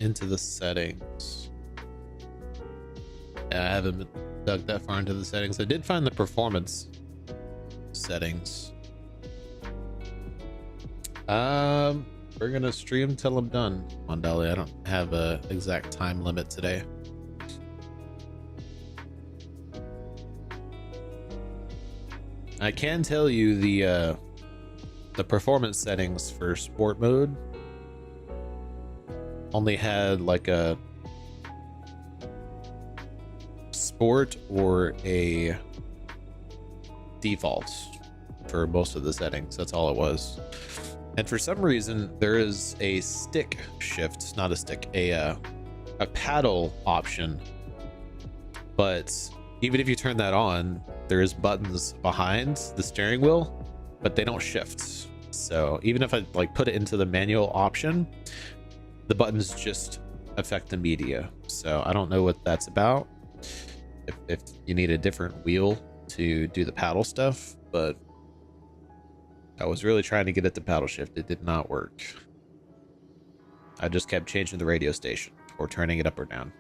Into the settings. Yeah, I haven't dug that far into the settings. I did find the performance settings. We're gonna stream till I'm done on Dolly. I don't have a exact time limit today. I can tell you the performance settings for sport mode only had like a sport or a default for most of the settings. That's all it was. And for some reason there is a stick shift, not a stick, a paddle option. But even if you turn that on, there is buttons behind the steering wheel, but they don't shift. So even if I like put it into the manual option, the buttons just affect the media. So I don't know what that's about, if you need a different wheel to do the paddle stuff, but I was really trying to get it to paddle shift. It did not work. I just kept changing the radio station or turning it up or down.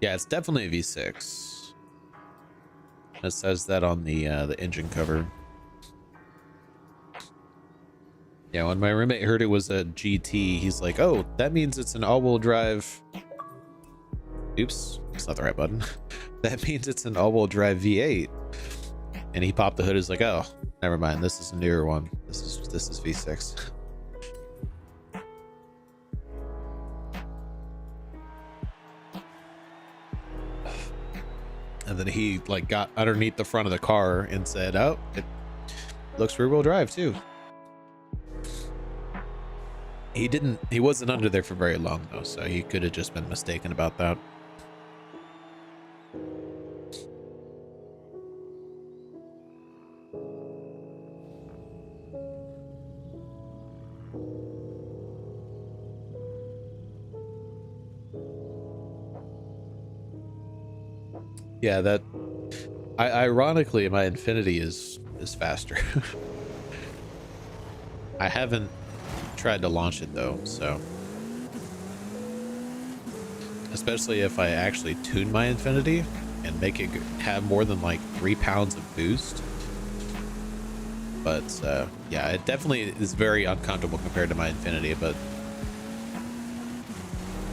Yeah, it's definitely a V6. It says that on the engine cover. Yeah, when my roommate heard it was a GT, he's like, "Oh, that means it's an all-wheel drive." Oops, that's not the right button. That means it's an all-wheel drive V8. And he popped the hood. Is like, "Oh, never mind. This is a newer one. This is V6." And then he like got underneath the front of the car and said, "Oh, it looks rear-wheel drive too." He wasn't under there for very long though, so he could have just been mistaken about that. Yeah, that ironically my Infinity is faster. I haven't tried to launch it though, so especially if I actually tune my Infinity and make it have more than like 3 pounds of boost. But yeah, it definitely is very uncomfortable compared to my Infinity, but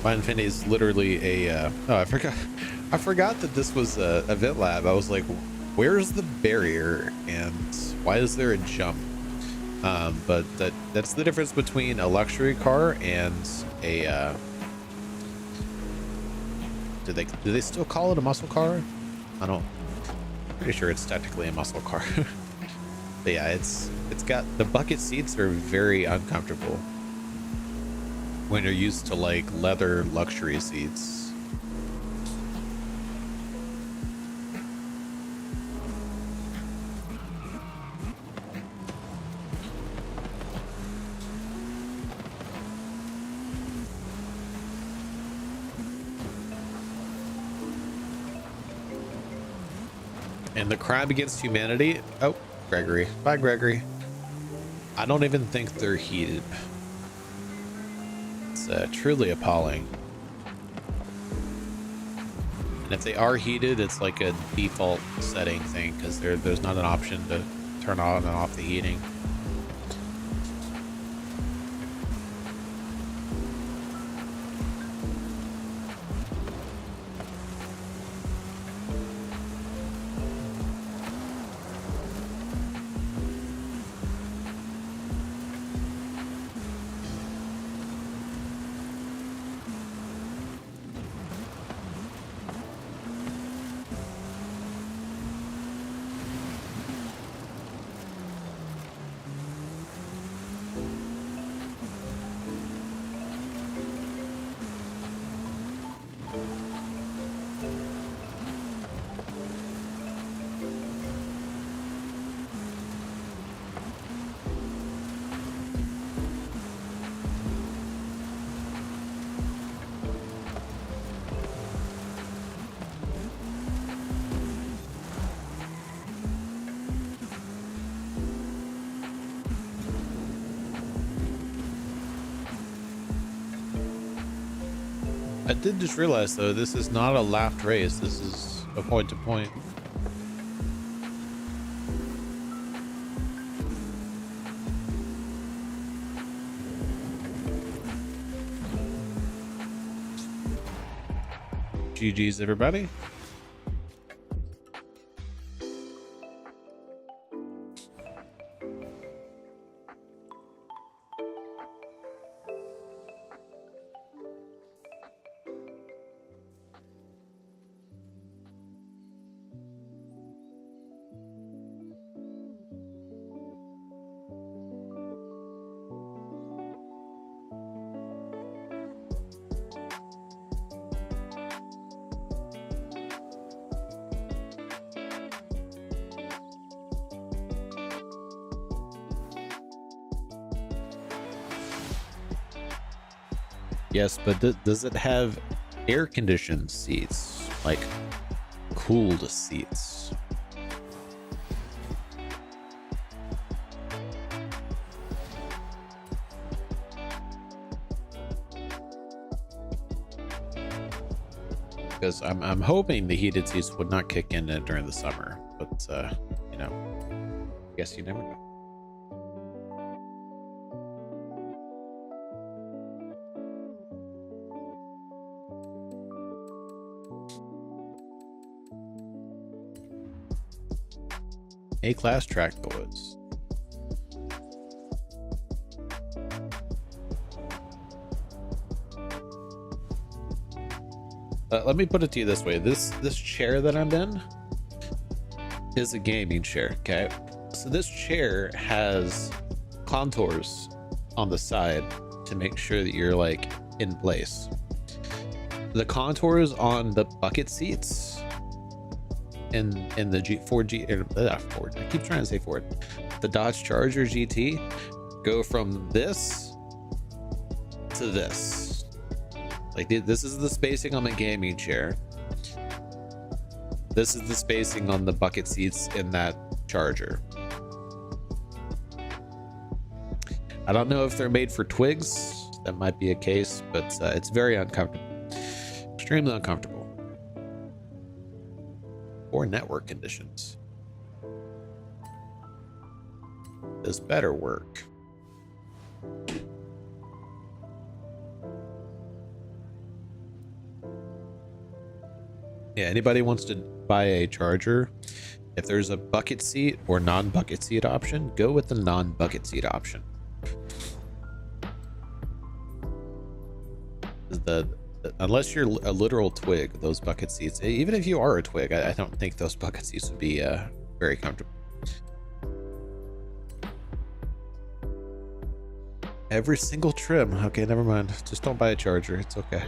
my Infinity is literally a oh, I forgot that this was a event lab. I was like, where's the barrier and why is there a jump? But that's the difference between a luxury car and a do they still call it a muscle car? I don't, pretty sure it's technically a muscle car. But yeah, it's got the bucket seats are very uncomfortable when you're used to like leather luxury seats. And the crime against humanity. Oh, Gregory. Bye, Gregory. I don't even think they're heated. It's truly appalling. And if they are heated, it's like a default setting thing because there's not an option to turn on and off the heating. I did just realize though, this is not a lapped race. This is a point to point. GG's everybody. Yes, but does it have air-conditioned seats, like cooled seats? Because I'm hoping the heated seats would not kick in during the summer, but you know, I guess you never know. A-class track boys. Let me put it to you this way. This chair that I'm in is a gaming chair, okay? So this chair has contours on the side to make sure that you're like in place. The contours on the bucket seats in the Ford, I keep trying to say Ford, the Dodge Charger GT go from this to this. Like this is the spacing on the gaming chair. This is the spacing on the bucket seats in that Charger. I don't know if they're made for twigs. That might be a case, but it's very uncomfortable. Extremely uncomfortable. Poor network conditions. This better work. Yeah, anybody wants to buy a Charger, if there's a bucket seat or non-bucket seat option, go with the non-bucket seat option. Unless you're a literal twig, those bucket seats, even if you are a twig, I don't think those bucket seats would be very comfortable. Every single trim. Okay, never mind. Just don't buy a Charger. It's okay.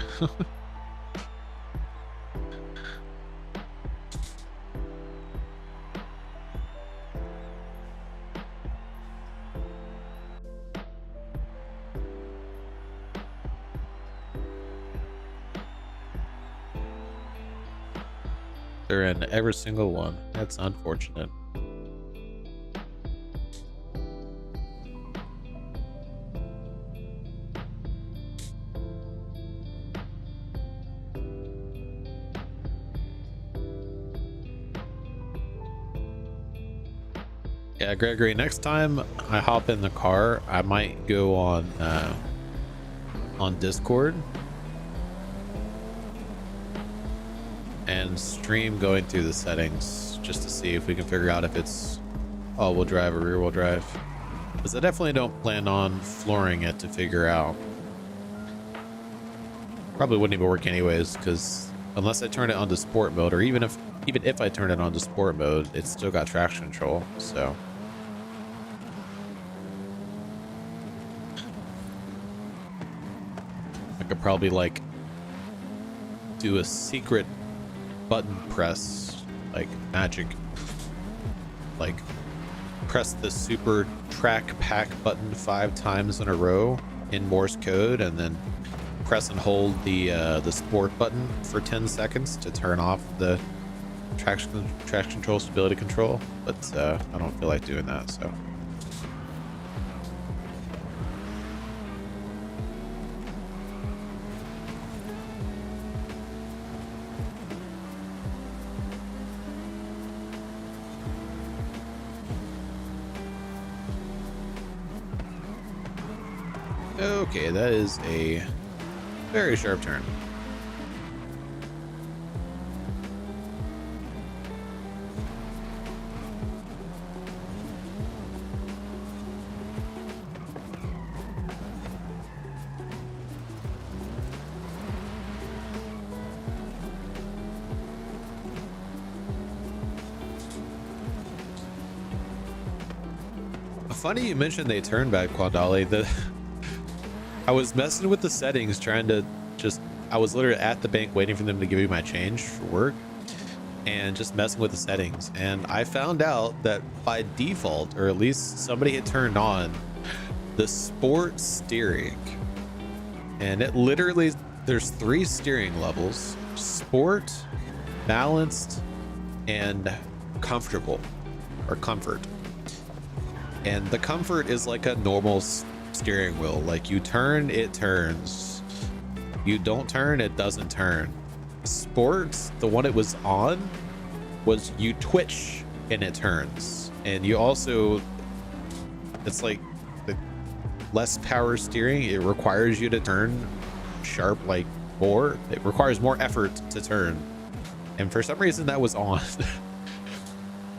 They're in every single one. That's unfortunate. Yeah, Gregory, next time I hop in the car, I might go on Discord and stream going through the settings just to see if we can figure out if it's all-wheel drive or rear-wheel drive, because I definitely don't plan on flooring it to figure out. Probably wouldn't even work anyways, because unless I turn it onto sport mode, or even if I turn it onto sport mode, it's still got traction control. So I could probably like do a secret button press, like magic, like press the super track pack button 5 times in a row in Morse code, and then press and hold the sport button for 10 seconds to turn off the traction control, stability control. But I don't feel like doing that, so. Okay, that is a very sharp turn. Funny you mentioned they turn back, Quadali. I was messing with the settings, trying to I was literally at the bank waiting for them to give me my change for work and just messing with the settings. And I found out that by default, or at least somebody had turned on the sport steering. And it literally, there's 3 steering levels: sport, balanced, and comfortable, or comfort. And the comfort is like a normal steering wheel. Like you turn, it turns. You don't turn, it doesn't turn. Sports, the one it was on, was you twitch and it turns. And you also, it's like the less power steering. It requires you to turn sharp, like more. It requires more effort to turn. And for some reason that was on.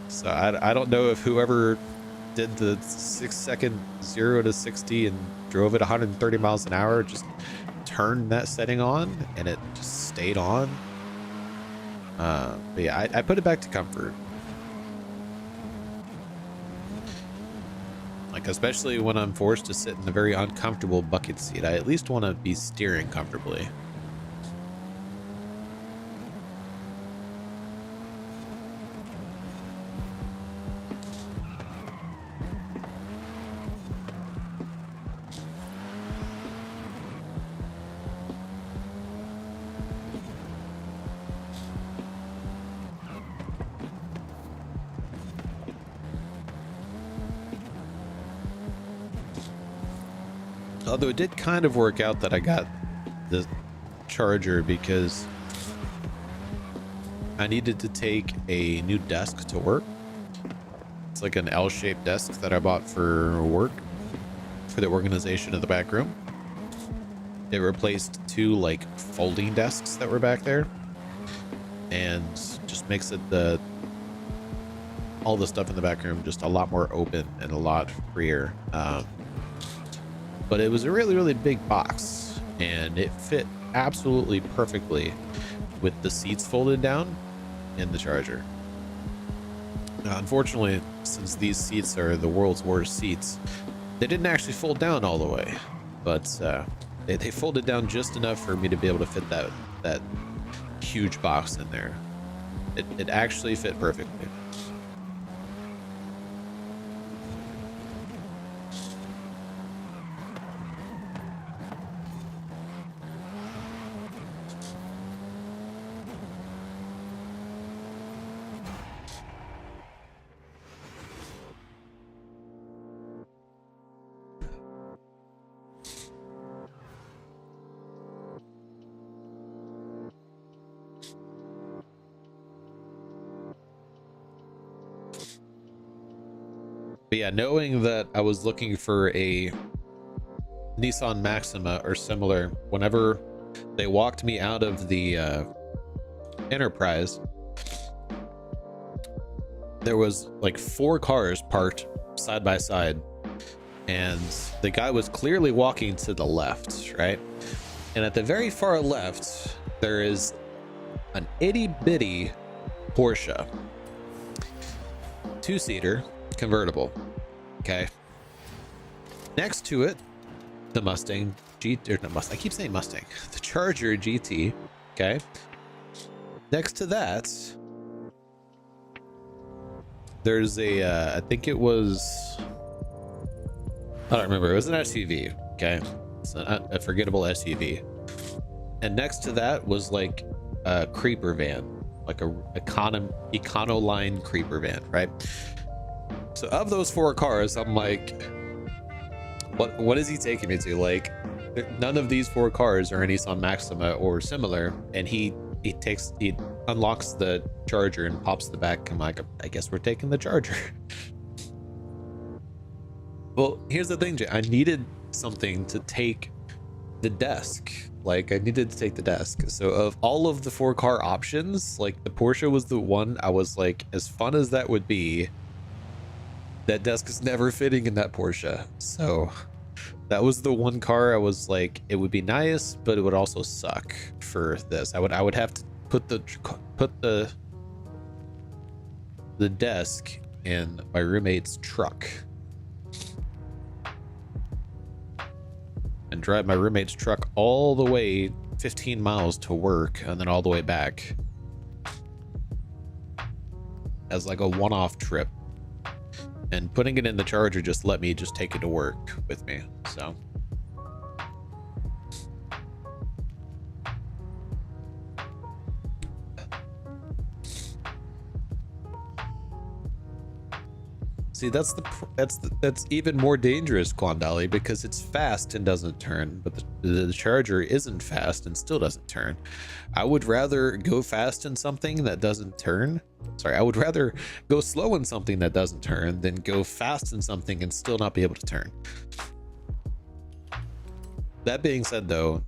So I don't know if whoever did the 6-second 0 to 60 and drove it 130 miles an hour just turned that setting on and it just stayed on, But yeah, I put it back to comfort. Like, especially when I'm forced to sit in a very uncomfortable bucket seat, I at least want to be steering comfortably. Although it did kind of work out that I got the Charger because I needed to take a new desk to work. It's like an L-shaped desk that I bought for work, for the organization of the back room. It replaced two like folding desks that were back there, and just makes it all the stuff in the back room just a lot more open and a lot freer. But it was a really, really big box, and it fit absolutely perfectly with the seats folded down in the Charger. Unfortunately, since these seats are the world's worst seats, they didn't actually fold down all the way, but they folded down just enough for me to be able to fit that huge box in there. It actually fit perfectly. But yeah, knowing that I was looking for a Nissan Maxima or similar, whenever they walked me out of the Enterprise, there was like 4 cars parked side by side, and the guy was clearly walking to the left, right? And at the very far left, there is an itty bitty Porsche 2-seater convertible. Okay, next to it, the Mustang GT, or no, Mustang, I keep saying Mustang, the Charger GT. Okay, next to that, there's a I think it was, I don't remember, it was an SUV. Okay, it's a forgettable SUV. And next to that was like a creeper van, like a econo-line creeper van, right? So of those 4 cars, I'm like, what is he taking me to? Like, none of these 4 cars are a Nissan Maxima or similar, and he unlocks the Charger and pops the back. I'm like, I guess we're taking the Charger. Well, here's the thing, Jay. I needed something to take the desk. Like, I needed to take the desk. So of all of the 4 car options, like, the Porsche was the one I was like, as fun as that would be, that desk is never fitting in that Porsche. So that was the one car I was like, it would be nice, but it would also suck for this. I would have to put the desk in my roommate's truck and drive my roommate's truck all the way 15 miles to work and then all the way back as like a one-off trip. And putting it in the Charger just let me just take it to work with me. So see, that's even more dangerous, Quandali, because it's fast and doesn't turn, but the Charger isn't fast and still doesn't turn. I would rather go fast in something that doesn't turn. Sorry, I would rather go slow in something that doesn't turn than go fast in something and still not be able to turn. That being said, though,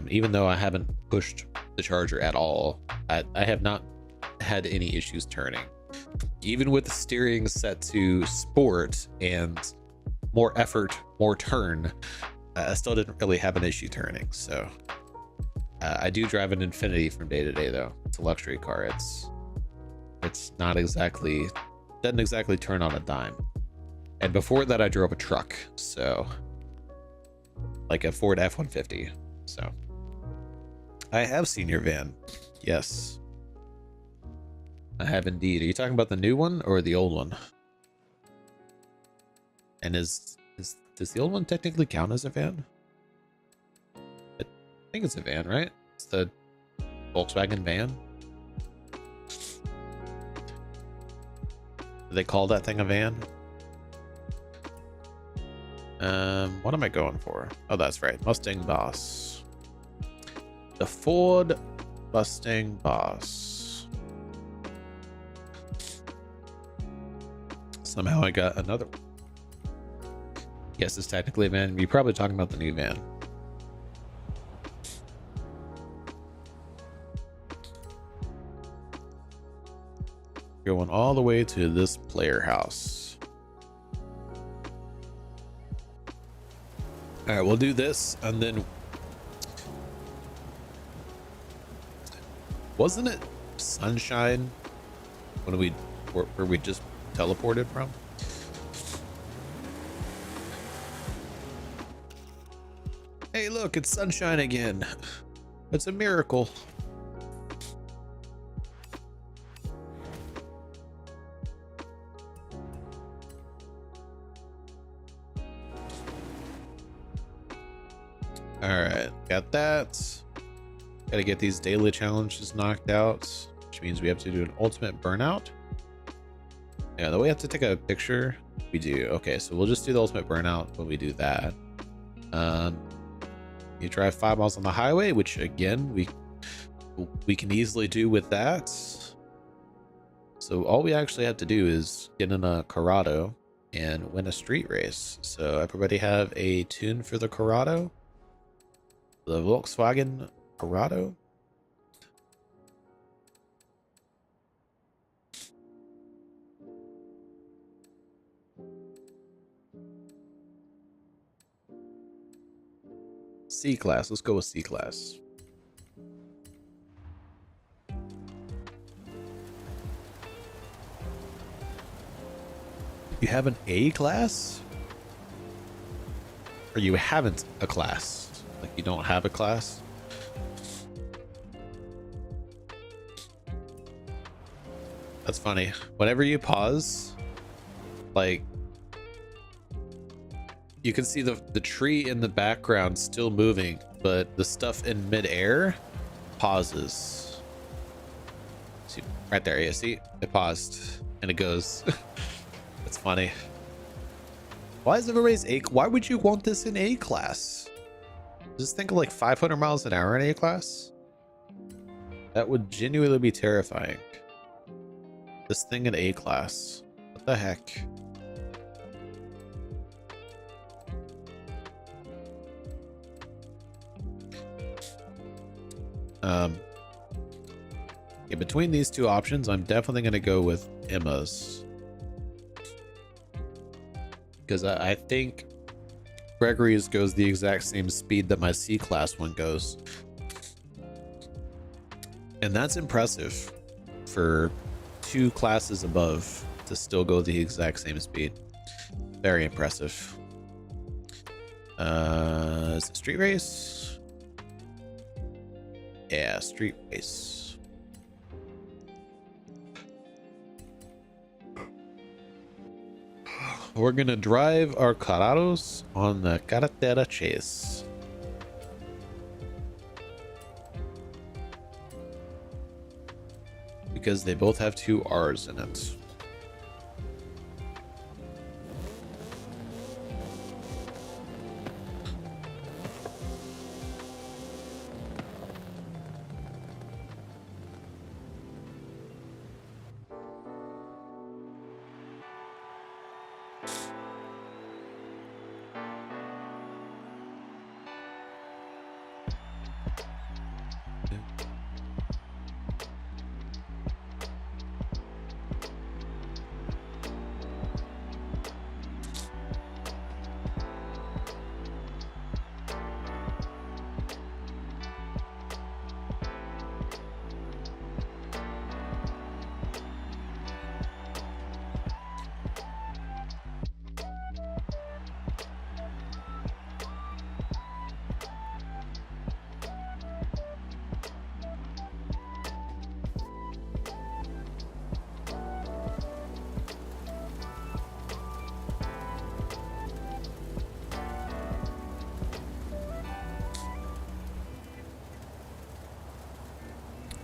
even though I haven't pushed the Charger at all, I have not had any issues turning. Even with the steering set to sport and more effort, more turn, I still didn't really have an issue turning. So I do drive an Infiniti from day to day though. It's a luxury car. It's not exactly, doesn't exactly turn on a dime. And before that I drove a truck, so like a Ford F-150. So I have seen your van. Yes, I have indeed. Are you talking about the new one or the old one? And does the old one technically count as a van? I think it's a van, right? It's the Volkswagen van. Do they call that thing a van? What am I going for? Oh, that's right. Mustang Boss. The Ford Mustang Boss. Somehow I got another one. Yes, it's technically a van. You're probably talking about the new van. Going all the way to this player house. All right, we'll do this, and then wasn't it Sunshine when where we just teleported from? Hey, look, it's Sunshine again. It's a miracle. All right, got that. Got to get these daily challenges knocked out, which means we have to do an ultimate burnout. Yeah, though we have to take a picture. We do. Okay, so we'll just do the ultimate burnout when we do that. You drive 5 miles on the highway, which again we can easily do with that. So all we actually have to do is get in a Corrado and win a street race. So everybody have a tune for the Corrado? The Volkswagen Corrado? C-Class. Let's go with C-Class. You have an A-Class? Or you haven't a class? Like you don't have a class? That's funny. Whenever you pause, like, you can see the tree in the background still moving, but the stuff in midair pauses. See, right there, you see? It paused, and it goes. That's funny. Why is everybody's A? Why would you want this in A class? Just think of like 500 miles an hour in A class. That would genuinely be terrifying. This thing in A class. What the heck? Yeah, between these two options, I'm definitely going to go with Emma's. Because I think Gregory's goes the exact same speed that my C-Class one goes. And that's impressive for 2 classes above to still go the exact same speed. Very impressive. Is it street race? Yeah, street race. We're gonna drive our Corrados on the Carretera Chase. Because they both have 2 R's in it.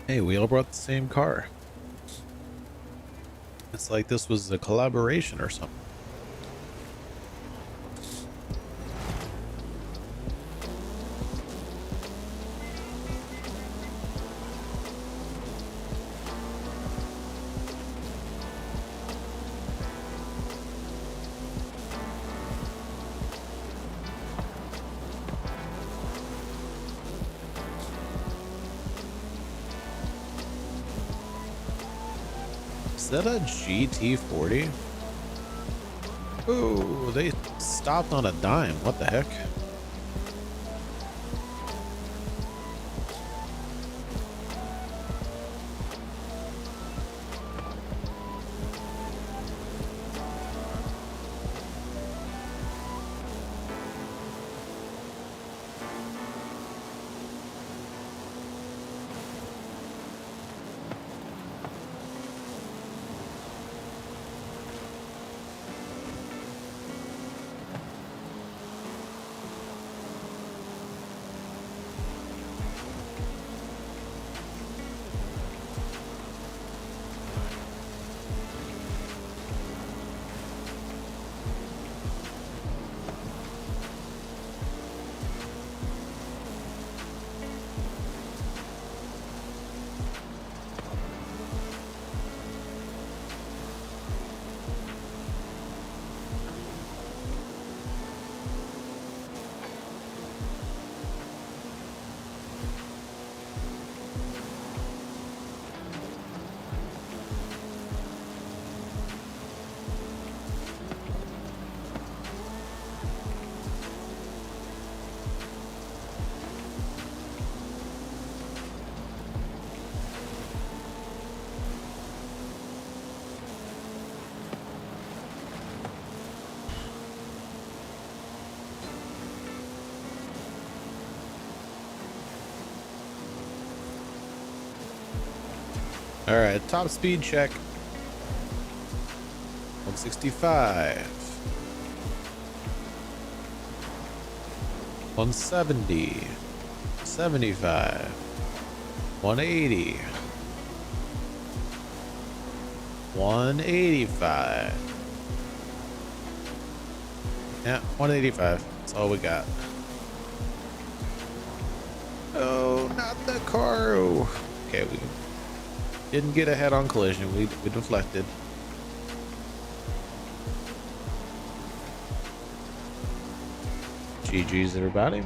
Hey, we all brought the same car. It's like this was a collaboration or something. Is that a GT40? Ooh, they stopped on a dime. What the heck? All right, top speed check. 165. 170. 75. 180. 185. Yeah, 185. That's all we got. Oh, not the car. Oh. Okay, we didn't get a head-on collision. We deflected. GG's, everybody.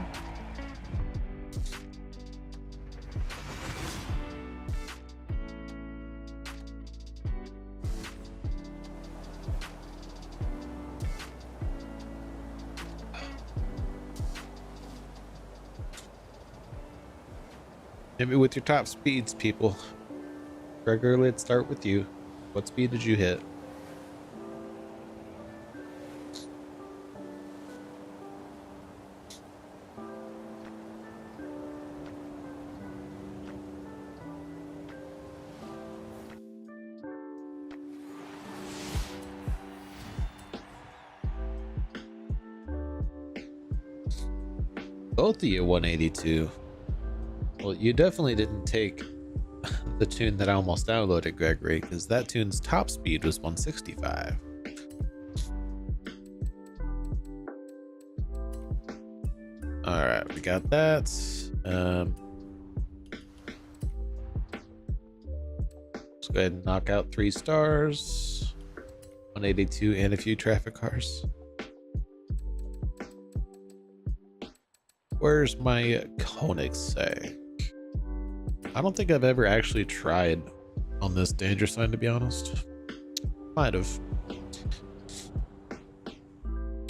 Hit me with your top speeds, people. Gregor, let's start with you. What speed did you hit? Both of you 182. Well, you definitely didn't take the tune that I almost downloaded, Gregory, because that tune's top speed was 165. All right, we got that. Let's go ahead and knock out 3 stars, 182, and a few traffic cars. Where's my Koenigsegg? I don't think I've ever actually tried on this danger sign, to be honest. Might have.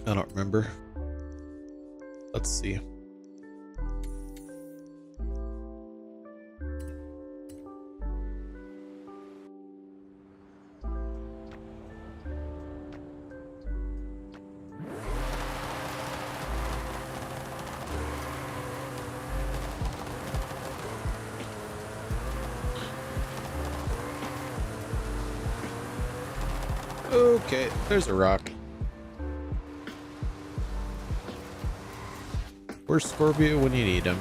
I don't remember. Let's see. Okay, there's a rock. Where's Scorpio when you need him?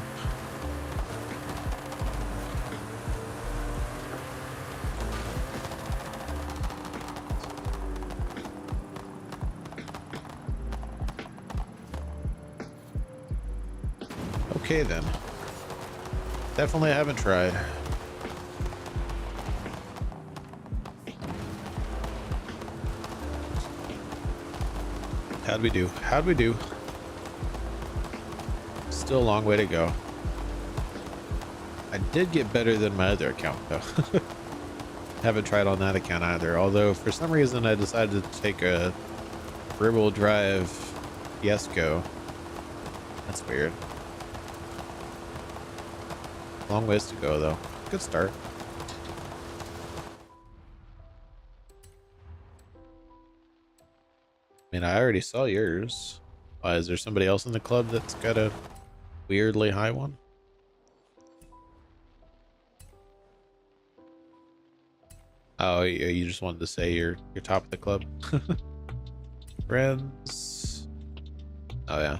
okay then. Definitely haven't tried. How'd we do? How'd we do? Still a long way to go. I did get better than my other account though. Haven't tried on that account either. Although for some reason I decided to take a rear-wheel drive Fiesco. That's weird. Long ways to go though. Good start. I mean, I already saw yours. Why, is there somebody else in the club that's got a weirdly high one? Oh, you just wanted to say you're top of the club. Friends. Oh yeah.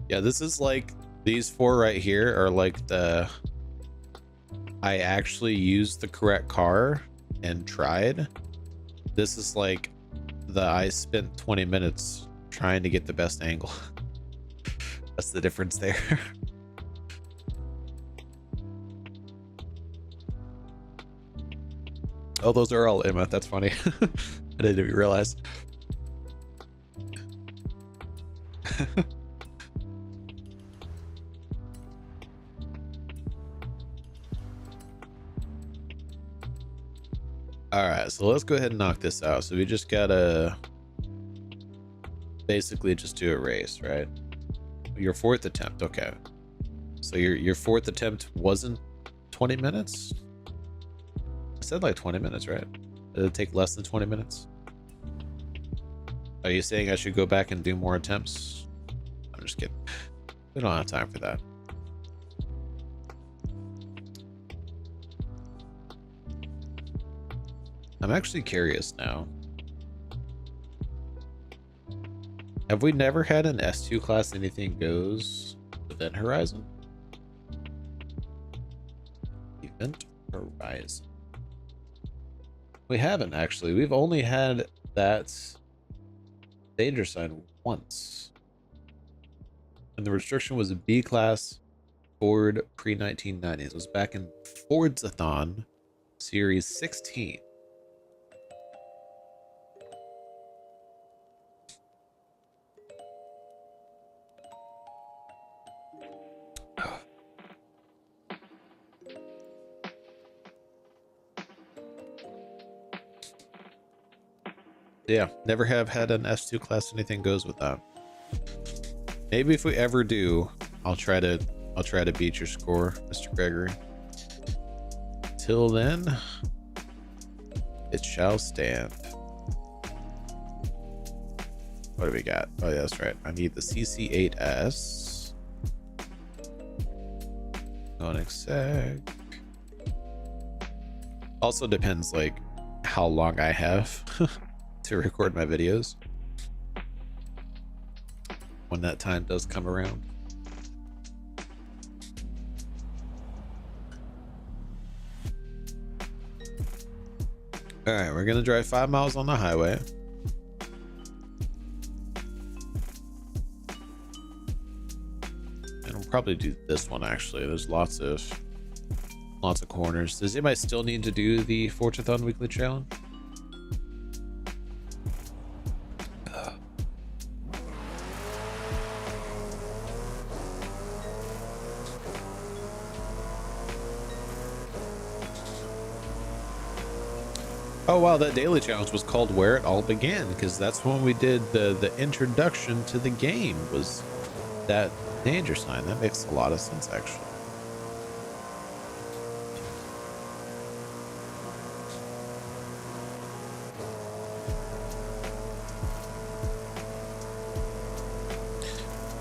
Yeah, this is like, these four right here are like the, I actually used the correct car and tried. This is like the, I spent 20 minutes trying to get the best angle. That's the difference there. Oh, those are all Emma. That's funny. I didn't even realize. All right, so let's go ahead and knock this out. So we just gotta basically just do a race, right? Your fourth attempt, okay. So your fourth attempt wasn't 20 minutes? I said like 20 minutes, right? Did it take less than 20 minutes? Are you saying I should go back and do more attempts? I'm just kidding. We don't have time for that. I'm actually curious now. Have we never had an S2 class anything goes within Horizon? Event Horizon. We haven't actually. We've only had that danger sign once. And the restriction was a B class Ford pre-1990s. It was back in Forzathon Series 16. Yeah, never have had an S2 class anything goes with that. Maybe if we ever do, I'll try to beat your score, Mr. Gregory. Till then, it shall stand. What do we got? Oh yeah, that's right. I need the CC8S. Koenigsegg. Also depends like how long I have to record my videos when that time does come around. All right, we're gonna drive 5 miles on the highway. And we'll probably do this one actually. There's lots of corners. Does anybody still need to do the Forzathon weekly challenge? Oh wow, that daily challenge was called Where It All Began, because that's when we did the introduction to the game, was that danger sign. That makes a lot of sense actually.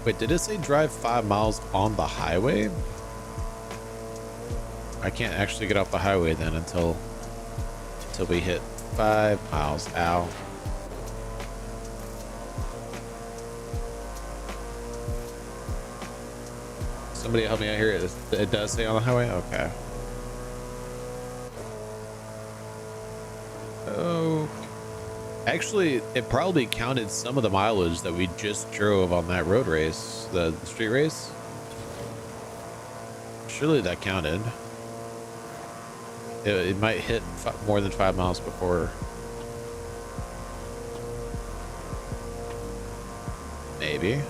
Wait, did it say drive 5 miles on the highway? I can't actually get off the highway then until we hit 5 miles. Ow. Somebody help me out here. It does say on the highway? Okay. Oh. Actually, it probably counted some of the mileage that we just drove on that road race, the street race. Surely that counted. It might hit more than 5 miles before. Maybe.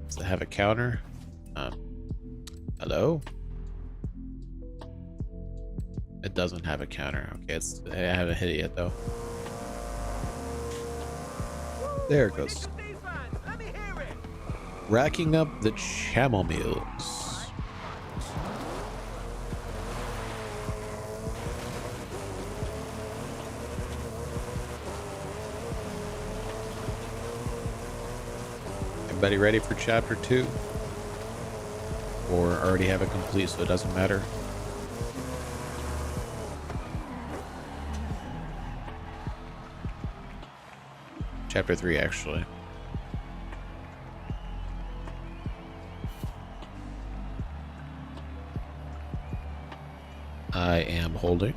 Does it have a counter? Hello? It doesn't have a counter. Okay, I haven't hit it yet though. There it goes. Racking up the Chamomiles. Everybody ready for chapter 2? Or already have it complete so it doesn't matter? Chapter 3, actually. I am holding.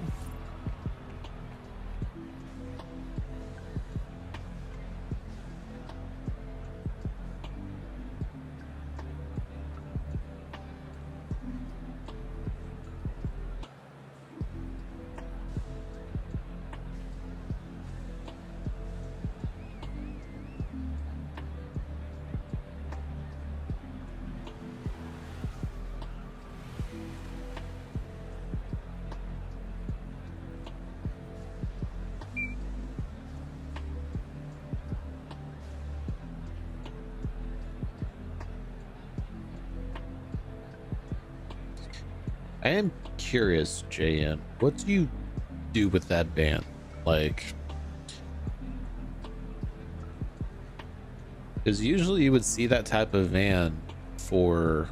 I am curious, JN, what do you do with that van? Like, because usually you would see that type of van for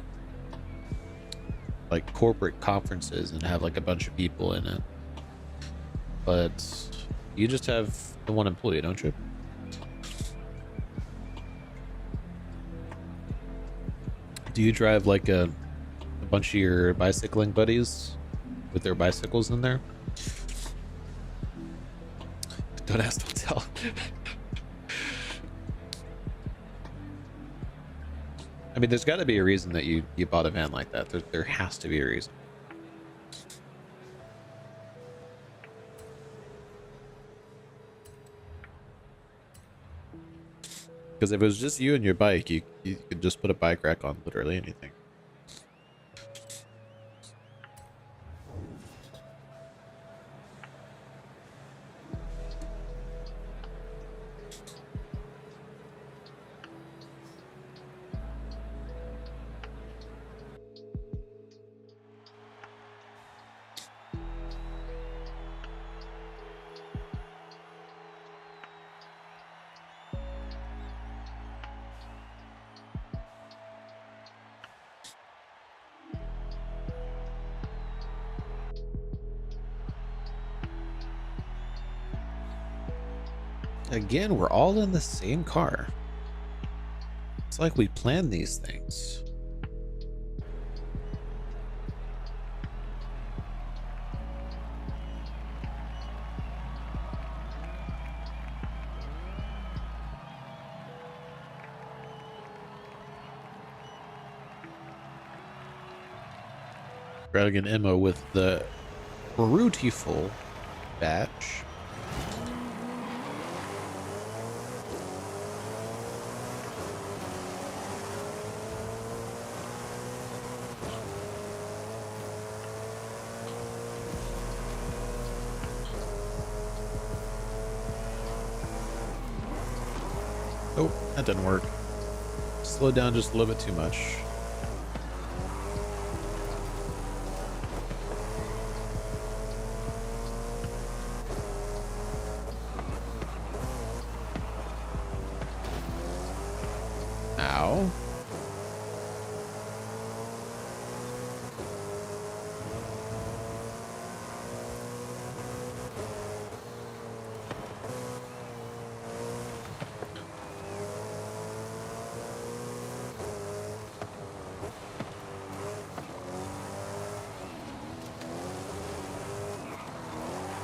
like corporate conferences and have like a bunch of people in it, but you just have the one employee, don't you? Do you drive like a bunch of your bicycling buddies with their bicycles in there? Don't ask, don't tell. I mean, there's got to be a reason that you bought a van like that. There has to be a reason. Because if it was just you and your bike, you could just put a bike rack on literally anything. Again, we're all in the same car. It's like we planned these things. Dragon Emma with the beautiful batch. Oh, that didn't work. Slowed down just a little bit too much. Ow.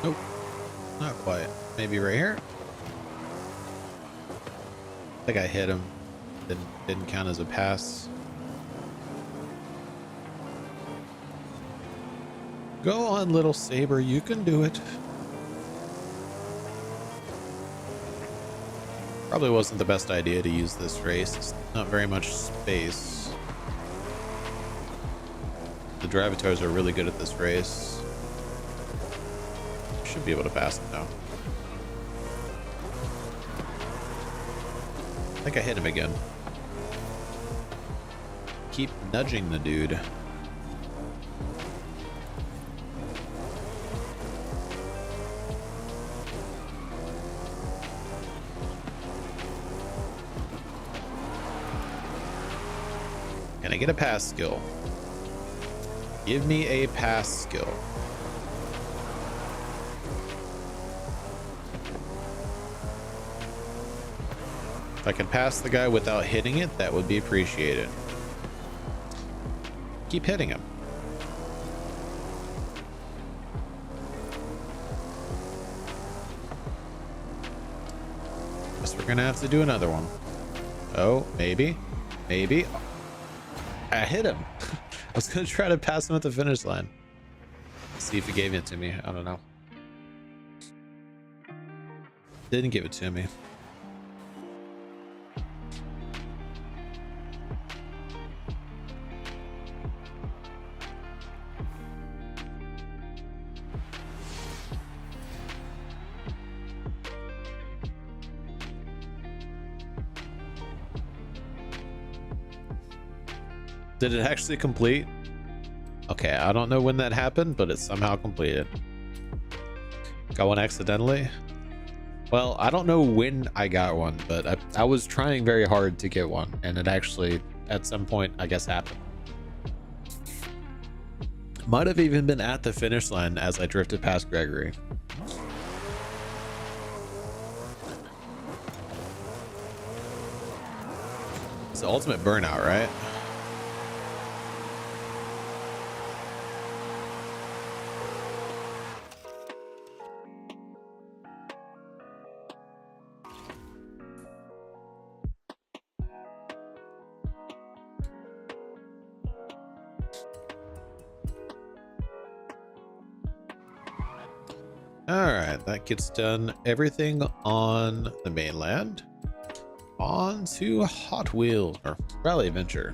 Nope, not quite. Maybe right here. think I hit him. Didn't count as a pass. Go on, little Saber, you can do it. Probably wasn't the best idea to use this race. It's not very much space. The Dravitars are really good at this race. Should be able to pass it now. I think I hit him again. Keep nudging the dude. Can I get a pass skill? Give me a pass skill. If I can pass the guy without hitting it, that would be appreciated. Keep hitting him. Guess we're gonna have to do another one. Oh, maybe. Maybe. I hit him. I was gonna try to pass him at the finish line. See if he gave it to me. I don't know. Didn't give it to me. Did it actually complete? Okay, I don't know when that happened, but it somehow completed. Got one accidentally? Well, I don't know when I got one, but I was trying very hard to get one, and it actually, at some point, I guess happened. Might have even been at the finish line as I drifted past Gregory. It's the ultimate burnout, right? Alright, that gets done everything on the mainland. On to Hot Wheels, or Rally Adventure.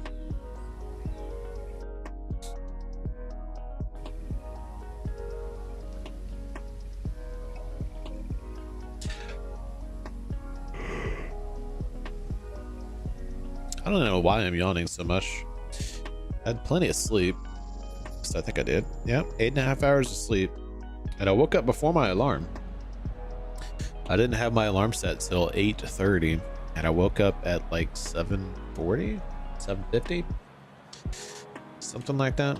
I don't know why I'm yawning so much. I had plenty of sleep. So I think I did. Yep, 8.5 hours of sleep. And I woke up before my alarm. I didn't have my alarm set till 8:30, and I woke up at like 7:40, 7:50, something like that.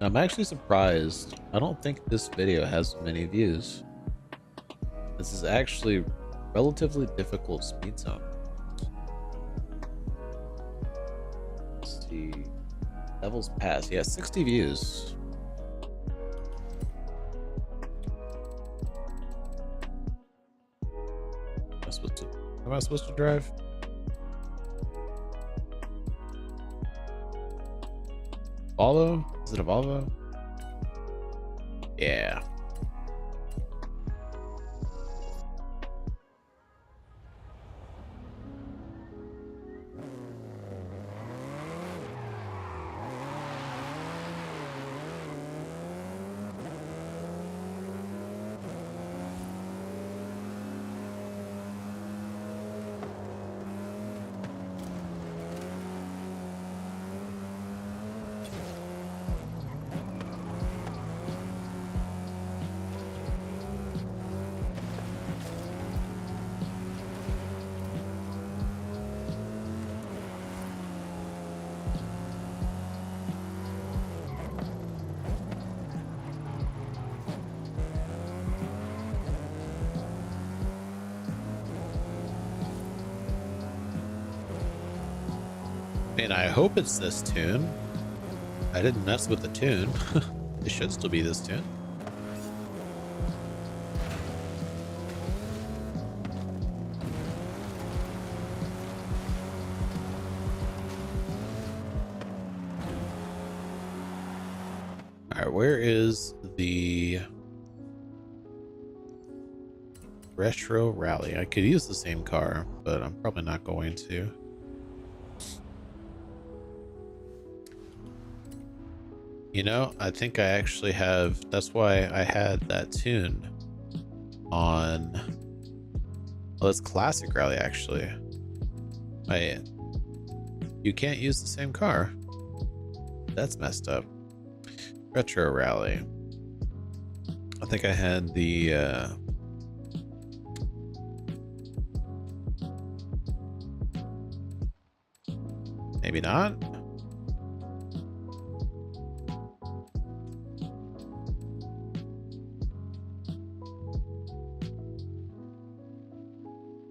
I'm actually surprised. I don't think this video has many views. This is actually relatively difficult speed zone. Devil's Pass, yeah, 60 views. Am I supposed to drive? Volvo? Is it a Volvo? Yeah. And I hope it's this tune. I didn't mess with the tune. It should still be this tune. Alright, where is the retro rally? I could use the same car, but I'm probably not going to. You know, I think I actually have, that's why I had that tune on, well, it's classic rally actually. You can't use the same car. That's messed up. Retro rally. I think I had the maybe not.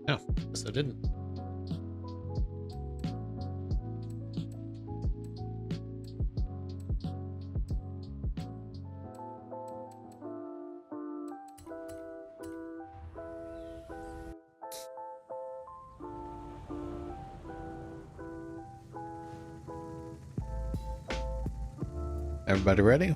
No, guess I didn't. Everybody ready?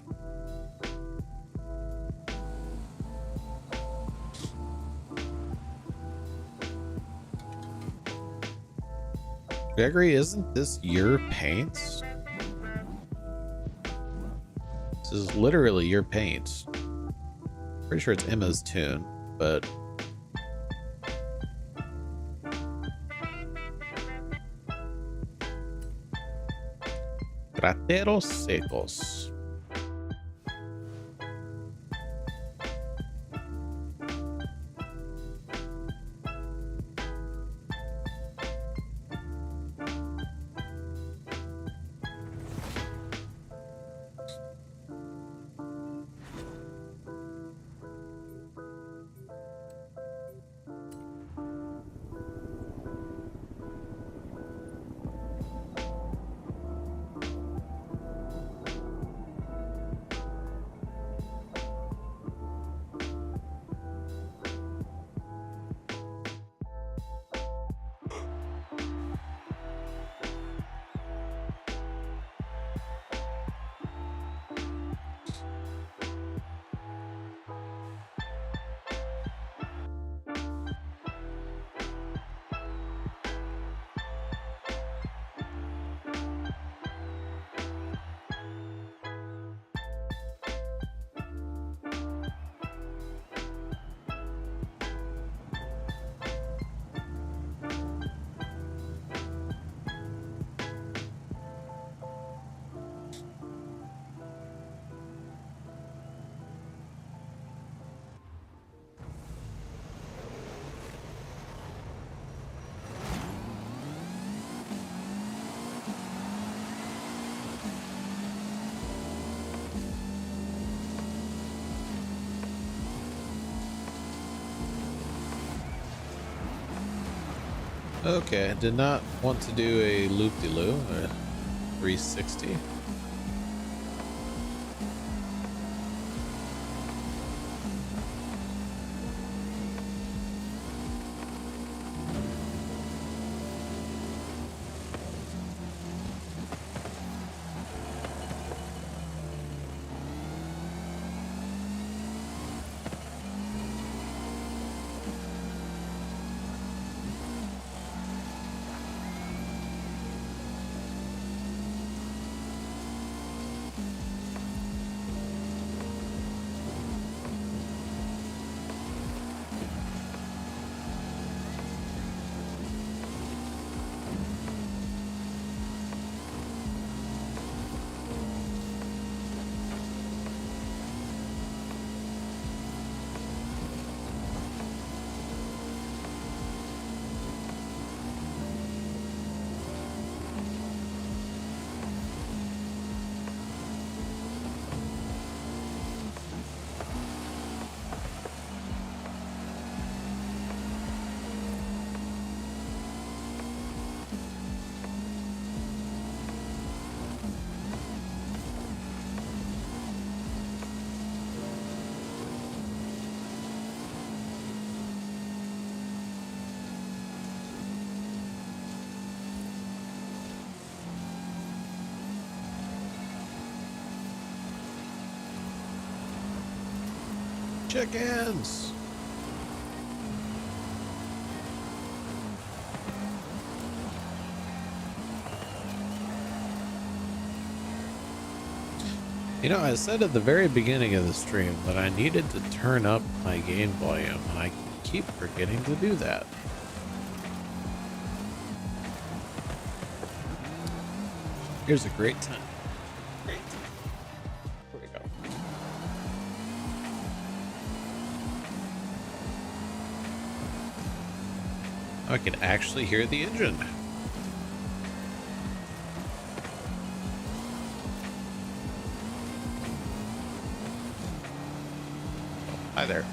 Gregory, isn't this your paint? This is literally your paint. Pretty sure it's Emma's tune, but Crateros secos. Okay, I did not want to do a loop-de-loo, or 360. Chickens! You know, I said at the very beginning of the stream that I needed to turn up my game volume, and I keep forgetting to do that. Here's a great time. Great time. Here we go. I can actually hear the engine. Hi there.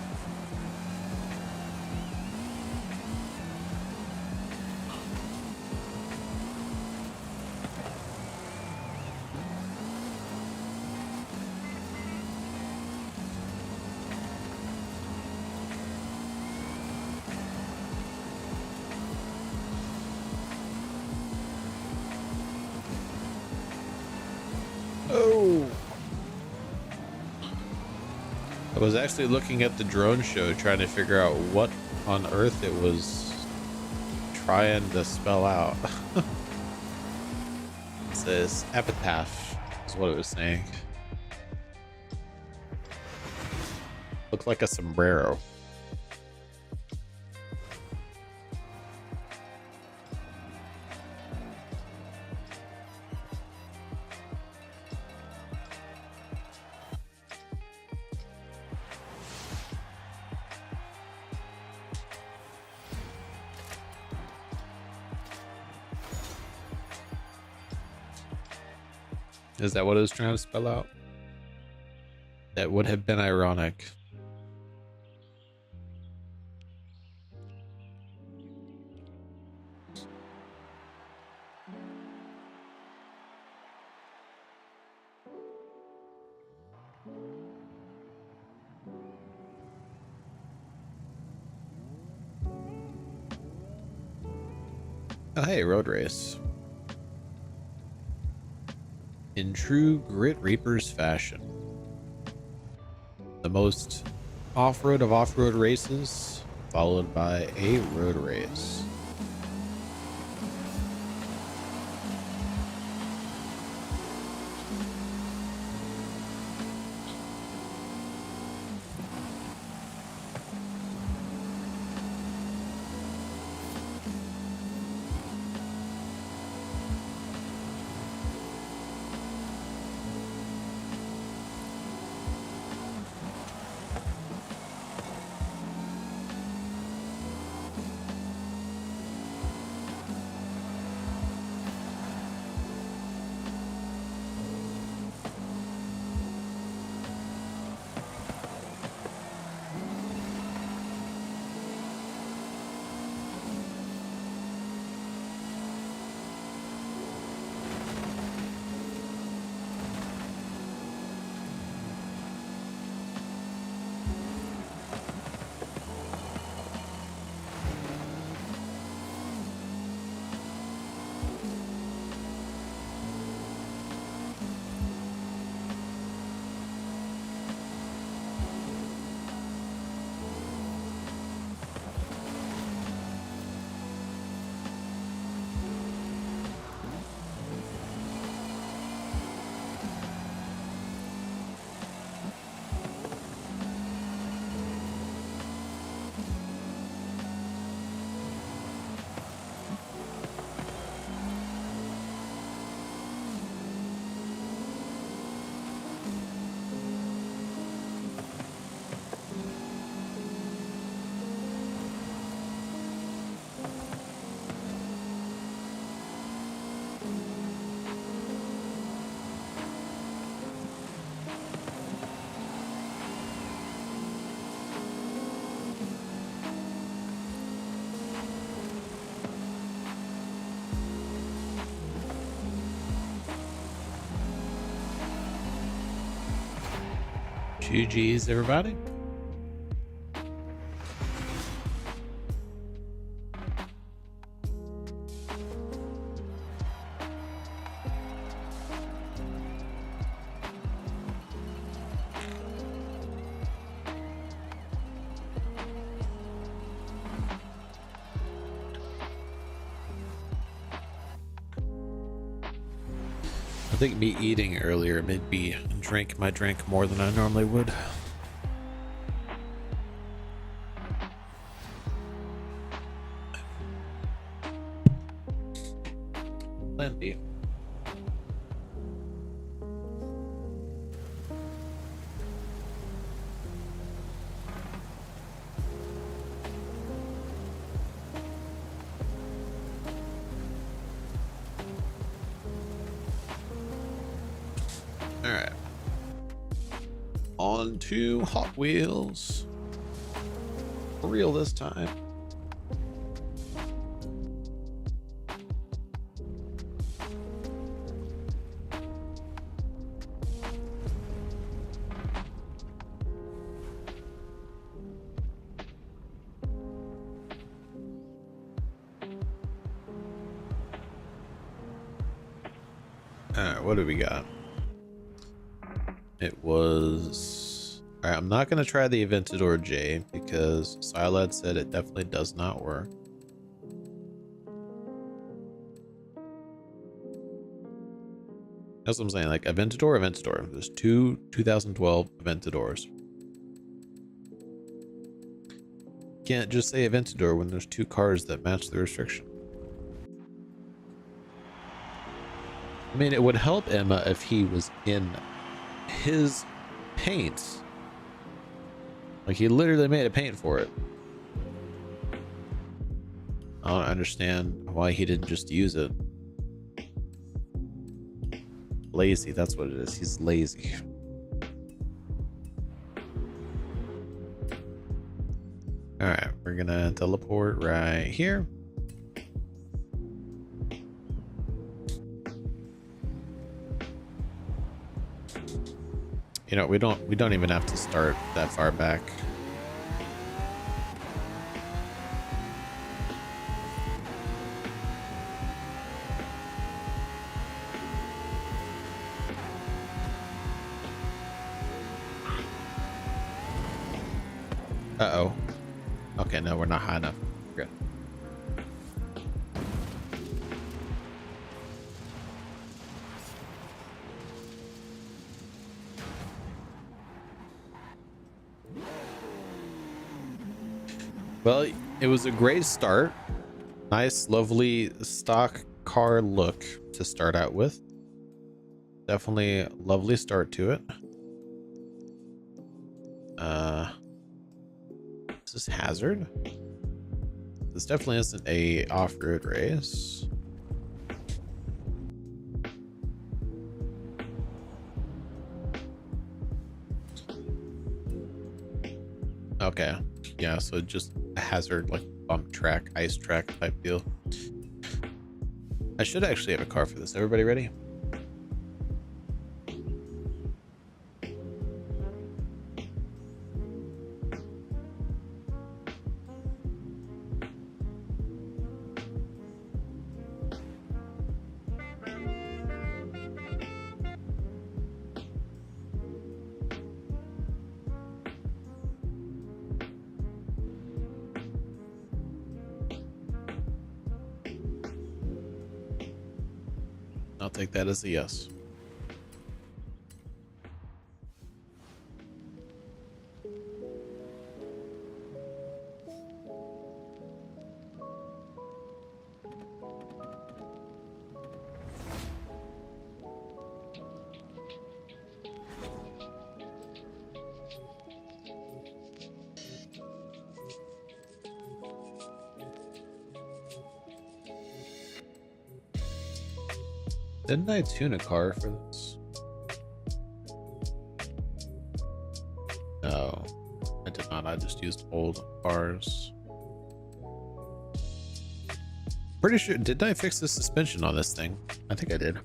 Oh. I was actually looking at the drone show trying to figure out what on earth it was trying to spell out. It says epitaph is what it was saying. Looked like a sombrero. Is that what it was trying to spell out? That would have been ironic. Oh, hey, road race. In true Grit Reapers fashion. The most off-road of off-road races, followed by a road race. GG's, everybody. think me eating earlier made me drink my drink more than I normally would. Plenty. All right. On to Hot Wheels. For real this time. All right, what do we got? It was... Alright, I'm not going to try the Aventador J because Silad said it definitely does not work. That's what I'm saying, like Aventador. There's two 2012 Aventadors. Can't just say Aventador when there's two cars that match the restriction. I mean, it would help Emma if he was in his paint. Like, he literally made a paint for it. I don't understand why he didn't just use it. Lazy, that's what it is. He's lazy. All right, we're gonna teleport right here. You know, we don't even have to start that far back. Uh-oh. Okay, no, we're not high enough. We're good. Well, it was a great start. Nice, lovely stock car look to start out with. Definitely a lovely start to it. Is this hazard? This definitely isn't a off-road race. Okay. Yeah, so just a hazard, like bump track, ice track type deal. I should actually have a car for this. Everybody ready? I'll take that as a yes. Didn't I tune a car for this? No, I did not. I just used old cars. Pretty sure, didn't I fix the suspension on this thing? I think I did.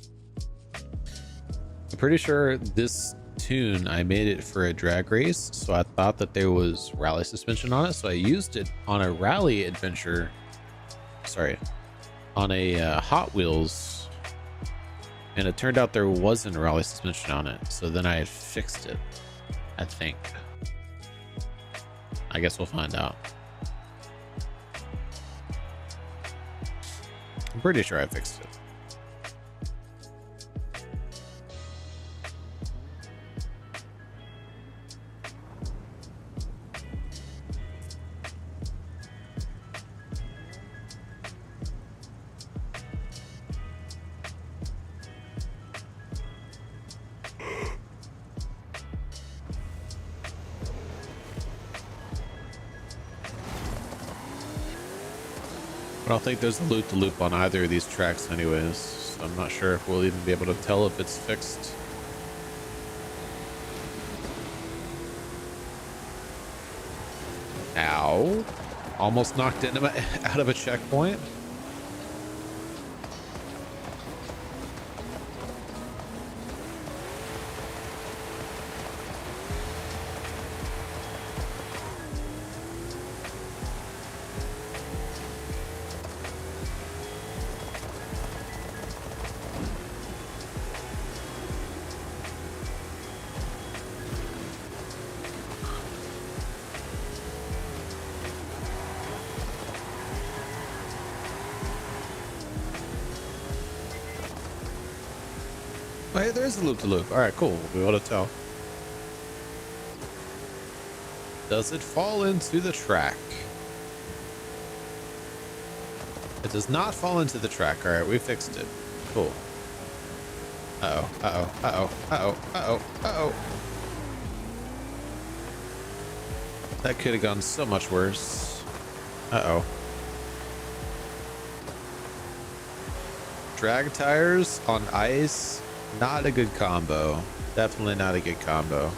I'm pretty sure this tune, I made it for a drag race, so I thought that there was rally suspension on it, so I used it on a rally adventure. Sorry, on a Hot Wheels. And it turned out there wasn't a rally suspension on it. So then I had fixed it, I think. I guess we'll find out. I'm pretty sure I fixed it. I don't think there's a loop-to-loop on either of these tracks anyways, so I'm not sure if we'll even be able to tell if it's fixed. Ow. Almost knocked into out of a checkpoint. Oh, hey, there is a loop-to-loop. All right, cool. We'll be able to tell. Does it fall into the track? It does not fall into the track. All right, we fixed it. Cool. Uh-oh, uh-oh, uh-oh, uh-oh, uh-oh, uh-oh. That could have gone so much worse. Uh-oh. Drag tires on ice. Not a good combo. Definitely not a good combo.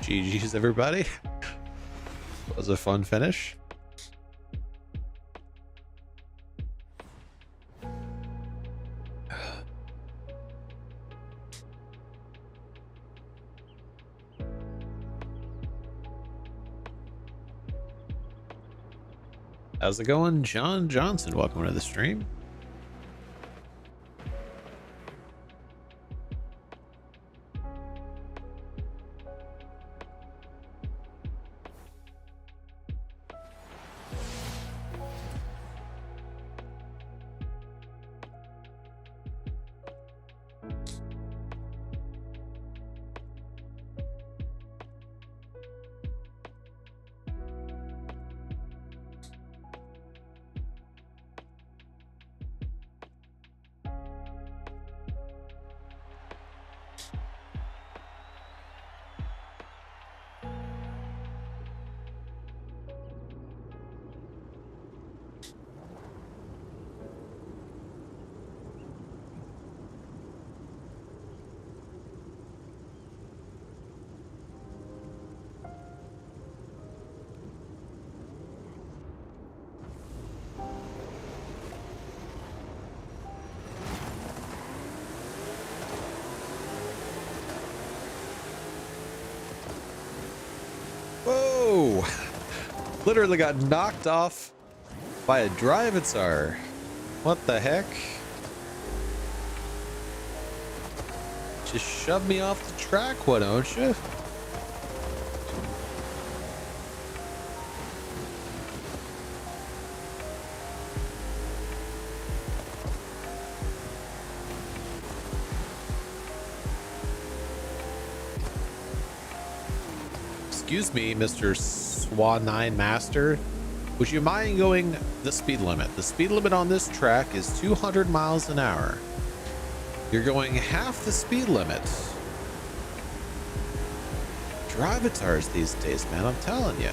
GG's everybody. That was a fun finish. How's it going, John Johnson? Welcome to the stream. Whoa! Literally got knocked off by a drive-itsar. What the heck? Just shove me off the track, why don't you? Excuse me, Mr. Swan9 Master. Would you mind going the speed limit? The speed limit on this track is 200 miles an hour. You're going half the speed limit. Drive-itars these days, man, I'm telling you.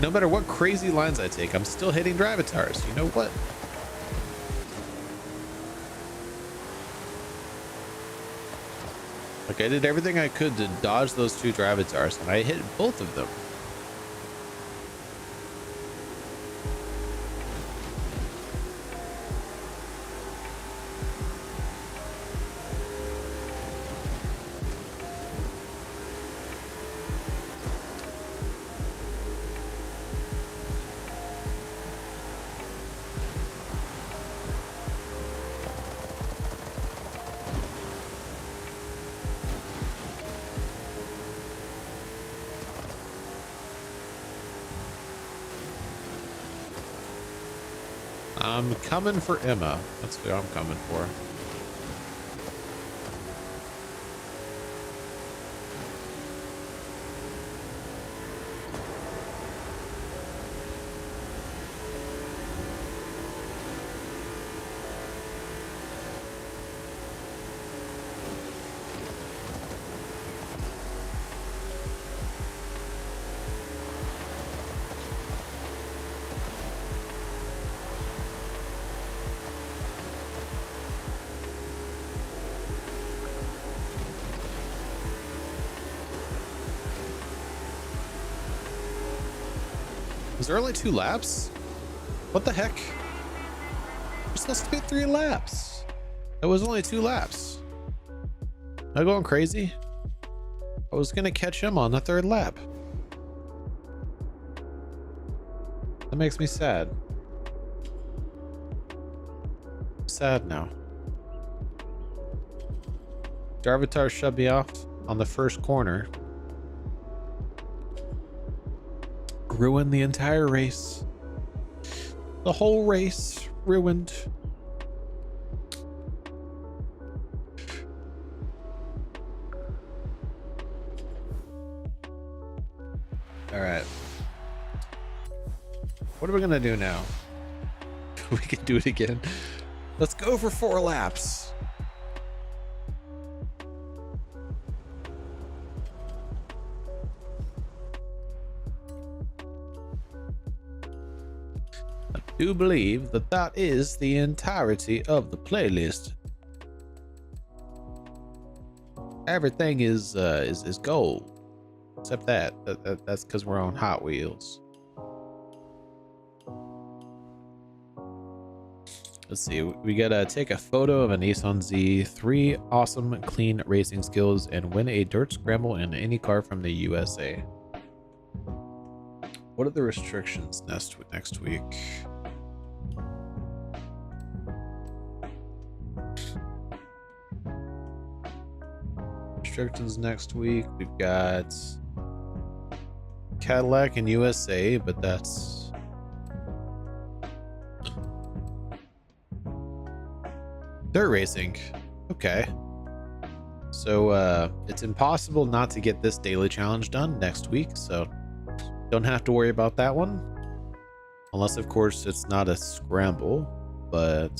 No matter what crazy lines I take, I'm still hitting drive-itars. You know what? Like, I did everything I could to dodge those two drive-itars, and I hit both of them. I'm coming for Emma. That's who I'm coming for. Was there only 2 laps? What the heck? There's supposed to be 3 laps. It was only 2 laps. Am I going crazy? I was gonna catch him on the 3rd lap. That makes me sad. I'm sad now. Darvitar shoved me off on the first corner. Ruined the entire race. The whole race ruined. All right. What are we gonna do now? We can do it again. Let's go for 4 laps. I do believe that that is the entirety of the playlist. Everything is gold. Except that's because we're on Hot Wheels. Let's see. We gotta take a photo of a Nissan Z, 3 awesome clean racing skills, and win a dirt scramble in any car from the USA. What are the restrictions next week? Restrictions next week. We've got Cadillac in USA, but that's dirt racing. Okay. So it's impossible not to get this daily challenge done next week, so don't have to worry about that one. Unless, of course, it's not a scramble, but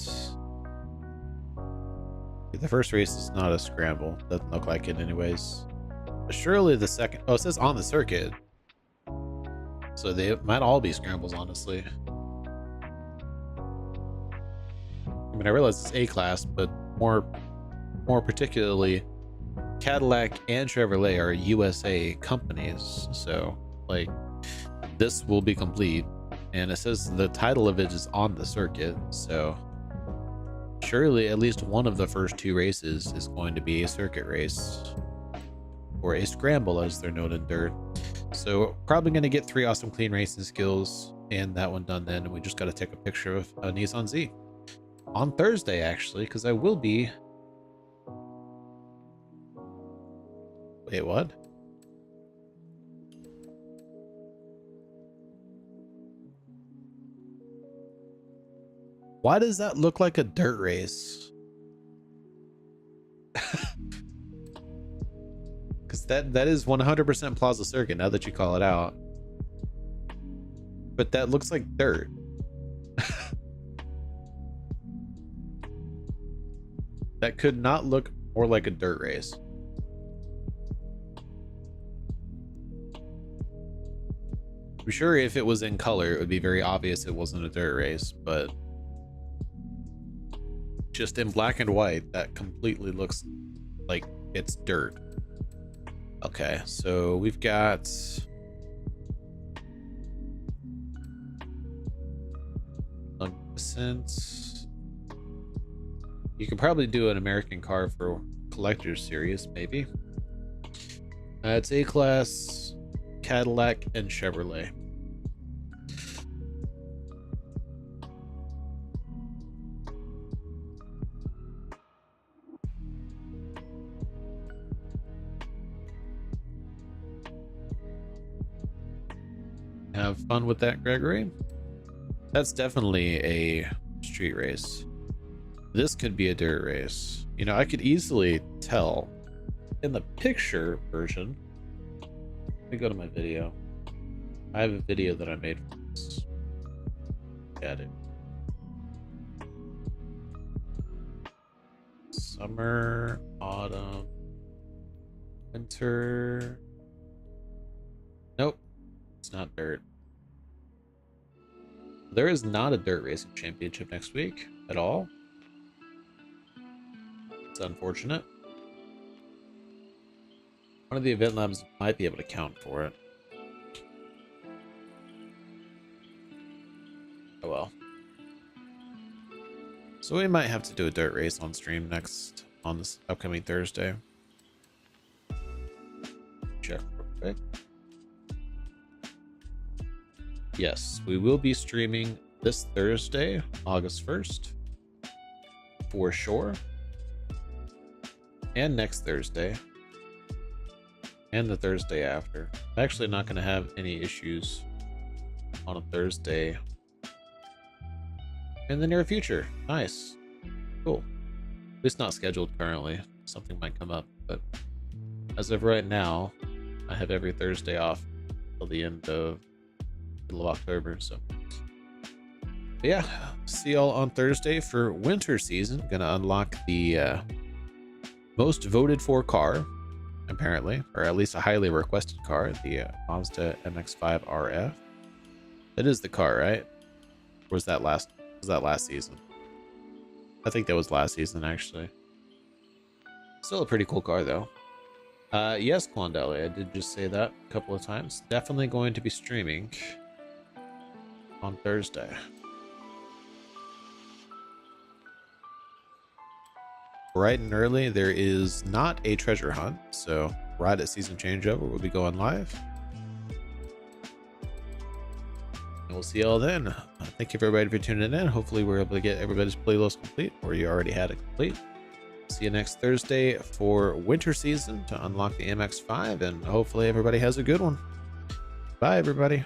the first race is not a scramble. Doesn't look like it anyways. But surely the second... Oh, it says on the circuit. So they might all be scrambles, honestly. I mean, I realize it's A-class, but more particularly, Cadillac and Chevrolet are USA companies. So, like, this will be complete. And it says the title of it is on the circuit. So, surely at least one of the first 2 races is going to be a circuit race. Or a scramble, as they're known in dirt. So probably going to get 3 awesome clean racing skills and that one done then. And we just got to take a picture of a Nissan Z. On Thursday, actually, because I will be... Wait, what? Why does that look like a dirt race? Because that is 100% Plaza Circuit, now that you call it out. But that looks like dirt. That could not look more like a dirt race. I'm sure if it was in color, it would be very obvious it wasn't a dirt race, but just in black and white, that completely looks like it's dirt. Okay, so we've got since you could probably do an American car for collector's series, maybe. It's A-class, Cadillac, and Chevrolet. Have fun with that, Gregory. That's definitely a street race. This could be a dirt race. You know, I could easily tell in the picture version. Let me go to my video. I have a video that I made for this. Got it. Summer, autumn, winter. Nope, it's not dirt. There is not a dirt racing championship next week at all. It's unfortunate. One of the event labs might be able to count for it. well. So we might have to do a dirt race on stream next on this upcoming Thursday. Check real quick. Yes, we will be streaming this Thursday, August 1st, for sure. And next Thursday. And the Thursday after. I'm actually not going to have any issues on a Thursday in the near future. Nice. Cool. It's not scheduled currently. Something might come up, but as of right now, I have every Thursday off till the end of middle of October. So but yeah, see y'all on Thursday for winter season. Gonna unlock the most voted for car, apparently, or at least a highly requested car, the Mazda MX-5 RF. That is the car, right? Or was that last season? I think that was last season, actually. Still a pretty cool car, though. Yes, Quandeli, I did just say that a couple of times. Definitely going to be streaming on Thursday. Bright and early, there is not a treasure hunt, so right at season changeover, we'll be going live. And we'll see y'all then. Thank you everybody for tuning in. Hopefully we're able to get everybody's playlist complete, or you already had it complete. See you next Thursday for winter season to unlock the MX-5, and hopefully everybody has a good one. Bye, everybody.